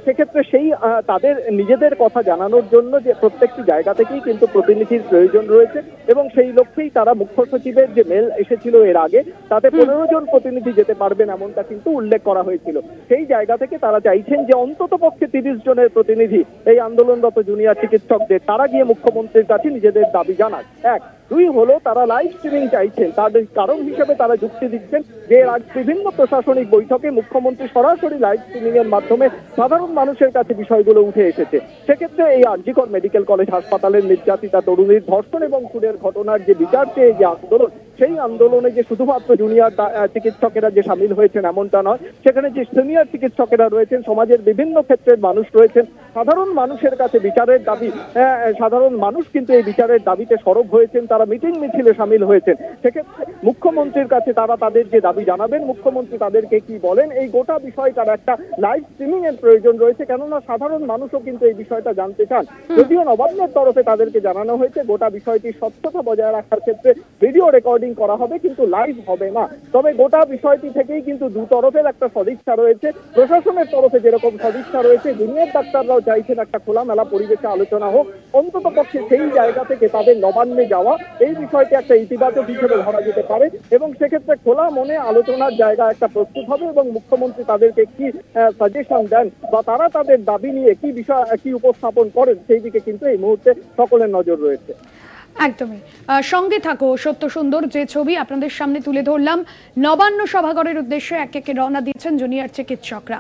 সেক্ষেত্রে সেই তাদের নিজেদের কথা জানানোর জন্য যে প্রত্যেকটি জায়গা থেকেই কিন্তু প্রতিনিধির প্রয়োজন রয়েছে এবং সেই লক্ষ্যেই তারা মুখ্য সচিবের যে মেল এসেছিল এর আগে তাতে 15 জন প্রতিনিধি যেতে পারবেন এমনটা কিন্তু উল্লেখ করা হয়েছিল। সেই জায়গা থেকে তারা চাইছেন যে অন্তত পক্ষে 30 জনের প্রতিনিধি এই আন্দোলনরত জুনিয়র চিকিৎসকদের তারা গিয়ে মুখ্যমন্ত্রীর কাছে নিজেদের দাবি জানান। এক, দুই হলো তারা লাইভ স্ট্রিমিং চাইছেন। তাদের কারণ হিসেবে তারা যুক্তি দিচ্ছেন যে আজ বিভিন্ন প্রশাসনিক বৈঠকে মুখ্যমন্ত্রী সরাসরি লাইভ স্ট্রিমিং এর মাধ্যমে সাধারণ মানুষের কাছে বিষয়গুলো উঠে এসেছে। সেক্ষেত্রে এই আরজিকর মেডিকেল কলেজ হাসপাতালের নির্যাতিতা তরুণীর ধর্ষণ এবং খুনের ঘটনার যে বিচার চেয়ে যে আন্দোলন, সেই আন্দোলনে যে শুধুমাত্র জুনিয়র চিকিৎসকেরা যে সামিল হয়েছেন এমনটা নয়, সেখানে যে সিনিয়র চিকিৎসকেরা রয়েছেন, সমাজের বিভিন্ন ক্ষেত্রের মানুষ রয়েছেন, সাধারণ মানুষের কাছে বিচারের দাবি, সাধারণ মানুষ কিন্তু এই বিচারের দাবিতে সরব হয়েছেন, তারা মিটিং মিছিলে সামিল হয়েছেন। সেক্ষেত্রে মুখ্যমন্ত্রীর কাছে তারা তাদের যে দাবি জানাবেন, মুখ্যমন্ত্রী তাদেরকে কি বলেন, এই গোটা বিষয়টার একটা লাইভ স্ট্রিমিং এর প্রয়োজন রয়েছে, কেননা সাধারণ মানুষও কিন্তু এই বিষয়টা জানতে চান। যদিও নবান্নের তরফে তাদেরকে জানানো হয়েছে গোটা বিষয়টি স্বচ্ছতা বজায় রাখার ক্ষেত্রে ভিডিও রেকর্ডিং করা হবে কিন্তু লাইভ হবে না। তবে গোটা বিষয়টি থেকেই কিন্তু দু তরফের একটা সদিচ্ছা রয়েছে। প্রশাসনের তরফে যেরকম সদিচ্ছা রয়েছে, জুনিয়র ডাক্তাররাও চাইছেন একটা খোলামেলা পরিবেশে আলোচনা হোক। অন্তত পক্ষে সেই জায়গা থেকে তাদের নবান্নে যাওয়া এই বিষয়টি একটা ইতিবাচক হিসেবে ধরা যেতে পারে এবং সেক্ষেত্রে খোলা মনে আলোচনার জায়গা একটা প্রস্তুত হবে এবং মুখ্যমন্ত্রী তাদেরকে কি সাজেশন দেন বা তারা তাদের দাবি নিয়ে কি বিষয় কি উপস্থাপন করেন সেই দিকে কিন্তু এই মুহূর্তে সকলের নজর রয়েছে। একদমই সঙ্গে থাকো সত্য সুন্দর, যে ছবি আপনাদের সামনে তুলে ধরলাম নবান্ন সভাঘরের উদ্দেশ্যে এক একে রওনা দিচ্ছেন জুনিয়র চিকিৎসকরা।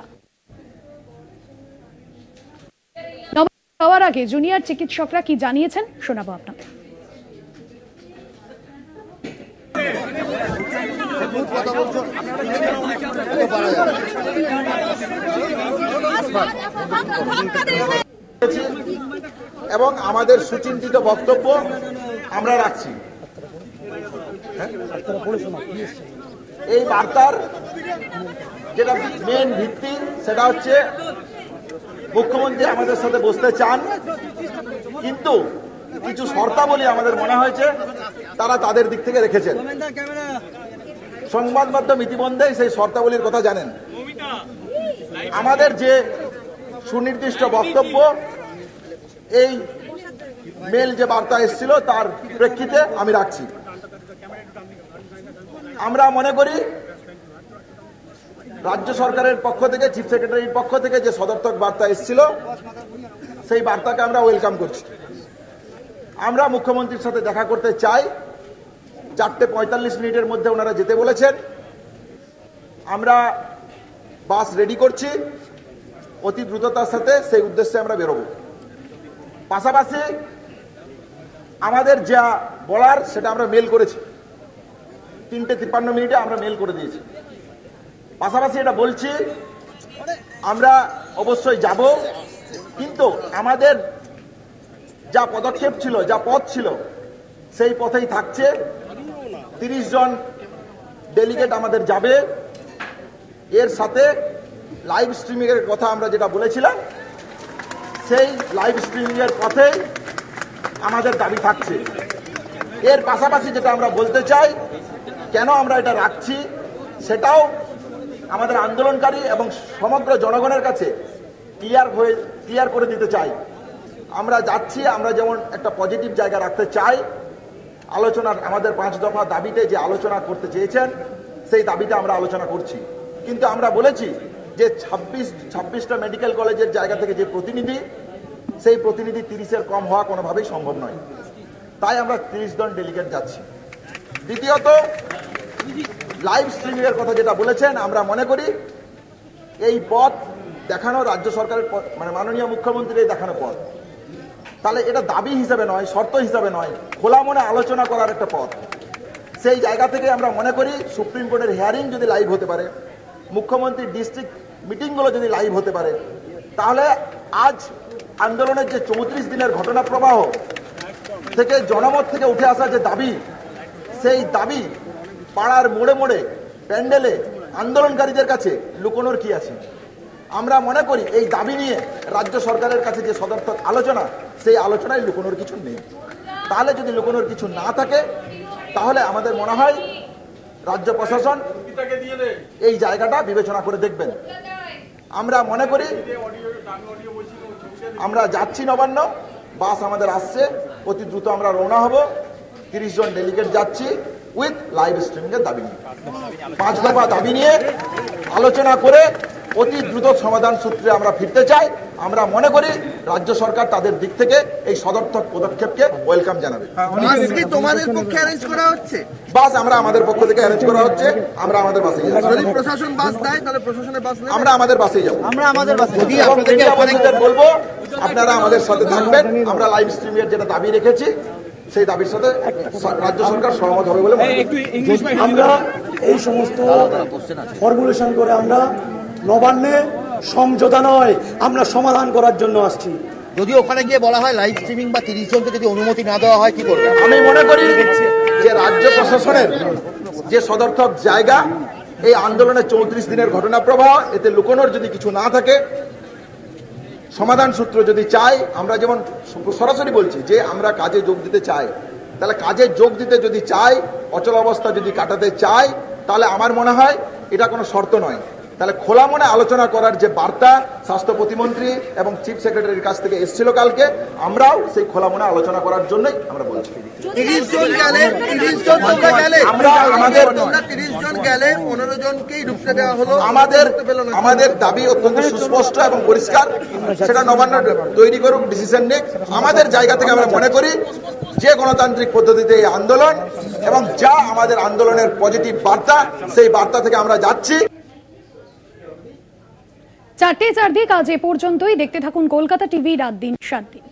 যাওয়ার আগে জুনিয়র চিকিৎসকরা কি জানিয়েছেন শোনাবো আপনাদের। এবং আমাদের সুচিন্তিত বক্তব্য আমরা রাখছি। এই বার্তার যেটা মেন ভিত্তি সেটা হচ্ছে মুখ্যমন্ত্রী আমাদের সাথে বসতে চান, কিন্তু কিছু শর্তাবলী আমাদের মনে হয়েছে তারা তাদের দিক থেকে রেখেছেন। সংবাদ মাধ্যম ইতিমধ্যেই সেই শর্তাবলীর কথা জানেন। আমাদের যে সুনির্দিষ্ট বক্তব্য এই মেল যে বার্তা এসেছিল তার প্রেক্ষিতে আমি রাখছি। আমরা মনে করি রাজ্য সরকারের পক্ষ থেকে, চিফ সেক্রেটারির পক্ষ থেকে যে সদর্থক বার্তা এসেছিল সেই বার্তাকে আমরা ওয়েলকাম করছি। আমরা মুখ্যমন্ত্রীর সাথে দেখা করতে চাই। 4:45 মিনিটের মধ্যে ওনারা যেতে বলেছেন। আমরা বাস রেডি করছি অতি দ্রুততার সাথে, সেই উদ্দেশ্যে আমরা বেরোবো। পাশাপাশি আমাদের যা বলার সেটা আমরা মেল করেছি, 3:53 মিনিটে আমরা মেল করে দিয়েছি। পাশাপাশি এটা বলছি আমরা অবশ্যই যাব, কিন্তু আমাদের যা পদক্ষেপ ছিল, যা পথ ছিল সেই পথেই থাকছে। 30 জন ডেলিগেট আমাদের যাবে। এর সাথে লাইভ স্ট্রিমিং এর কথা আমরা যেটা বলেছিলাম সেই লাইভ স্ট্রিমিং এর পথেই আমাদের দাবি থাকছে। এর পাশাপাশি যেটা আমরা বলতে চাই, কেন আমরা এটা রাখছি সেটাও আমাদের আন্দোলনকারী এবং সমগ্র জনগণের কাছে ক্লিয়ার করে দিতে চাই। আমরা যাচ্ছি, আমরা যেমন একটা পজিটিভ জায়গা রাখতে চাই। আলোচনার আমাদের 5 দফা দাবিতে যে আলোচনা করতে চেয়েছেন সেই দাবিতে আমরা আলোচনা করছি, কিন্তু আমরা বলেছি যে 26টা মেডিকেল কলেজের জায়গা থেকে যে প্রতিনিধি, সেই প্রতিনিধি 30-এর কম হওয়া কোনোভাবেই সম্ভব নয়। তাই আমরা 30 জন ডেলিগেট যাচ্ছি। দ্বিতীয়ত, লাইভ স্ট্রিমিং এর কথা যেটা বলেছেন, আমরা মনে করি এই পথ দেখানো রাজ্য সরকারের, মানে মাননীয় মুখ্যমন্ত্রীর দেখানো পথ। তাহলে এটা দাবি হিসাবে নয়, শর্ত হিসাবে নয়, খোলা মনে আলোচনা করার একটা পথ। সেই জায়গা থেকে আমরা মনে করি সুপ্রিম কোর্টের হিয়ারিং যদি লাইভ হতে পারে, মুখ্যমন্ত্রীর ডিস্ট্রিক্ট মিটিংগুলো যদি লাইভ হতে পারে, তাহলে আজ আন্দোলনের যে 34 দিনের ঘটনা প্রবাহ থেকে জনমত থেকে উঠে আসা যে দাবি, সেই দাবি পাড়ার মোড়ে মোড়ে প্যান্ডেলে আন্দোলনকারীদের কাছে লুকোনোর কি আছে? আমরা মনে করি এই দাবি নিয়ে রাজ্য সরকারের কাছে যে সদর্থক আলোচনা, সেই আলোচনায় লুকোনোর কিছু নেই। তাহলে যদি লুকোনোর কিছু না থাকে, তাহলে আমাদের মনে হয় রাজ্য প্রশাসন এই জায়গাটা বিবেচনা করে দেখবেন। আমরা মনে করি আমরা যাচ্ছি নবান্ন, বাস আমাদের আসছে, অতি দ্রুত আমরা রওনা হব। 30 জন ডেলিগেট যাচ্ছি উইথ লাইভ স্ট্রিমিং এর দাবি নিয়ে, 5 দফা দাবি নিয়ে আলোচনা করে অতি দ্রুত সমাধান সূত্রে আমরা ফিরতে চাই। আমরা মনে করি রাজ্য সরকার তাদের দিক থেকে এই সদর্থক পদক্ষেপকে ওয়েলকাম জানাবে। তোমাদের পক্ষে অ্যারেঞ্জ করা হচ্ছে? বাস আমরা আমাদের পক্ষ থেকে অ্যারেঞ্জ করা হচ্ছে, আমরা আমাদের বাসে যাব। যদি প্রশাসন বাস দেয় তাহলে প্রশাসনের বাস নেবে? আমরা আমাদের বাসেই যাব। আমরা আমাদের বাসে যদি আপনাদেরকে আপনাদের বলবো আপনারা আমাদের সাথে থাকবেন। আমরা লাইভ স্ট্রিমিং এর যেটা দাবি রেখেছি, সেই দাবির সাথে রাজ্য সরকার সহমত হবে বলে মনে করি। আমরা এই সমস্ত ফর্মুলেশন করে আমরা নবান্নে সমঝোতা নয়, আমরা সমাধান করার জন্য আসছি। যদি ওখানে গিয়ে বলা হয় লাইভ স্ট্রিমিং বা 30 জনকে যদি অনুমতি না দেওয়া হয় কি করবে? আমি মনে করি যে রাজ্য প্রশাসনের যে সদর্থক জায়গা, এই আন্দোলনের 34 দিনের ঘটনা প্রবাহ, এতে লুকোনোর যদি কিছু না থাকে, সমাধান সূত্র যদি চাই, আমরা যেমন সরাসরি বলছি যে আমরা কাজে যোগ দিতে চাই, তাহলে কাজে যোগ দিতে যদি চাই, অচল অবস্থা যদি কাটাতে চাই, তাহলে আমার মনে হয় এটা কোনো শর্ত নয়। তাহলে খোলা মনে আলোচনা করার যে বার্তা স্বাস্থ্য প্রতিমন্ত্রী এবং চিফ সেক্রেটারির কাছ থেকে এসেছিল কালকে, আমরাও সেই খোলা মনে আলোচনা করার জন্যই আমরা বলছি। 30 জন গেলে 30 জন তোমরা গেলে আমরা আমাদের 30 জন গেলে 15 জনকেই ঢুকতে দেওয়া হলো। আমাদের দাবি অত্যন্ত সুস্পষ্ট এবং পরিষ্কার, সেটা নবান্ন তৈরি করুক, ডিসিশন নিক। আমাদের জায়গা থেকে আমরা মনে করি যে গণতান্ত্রিক পদ্ধতিতে এই আন্দোলন এবং যা আমাদের আন্দোলনের পজিটিভ বার্তা, সেই বার্তা থেকে আমরা যাচ্ছি। 4টে 4 দিক আজ এ পর্যন্তই। দেখতে থাকুন কলকাতা টিভি, রাত দিন 7 দিন।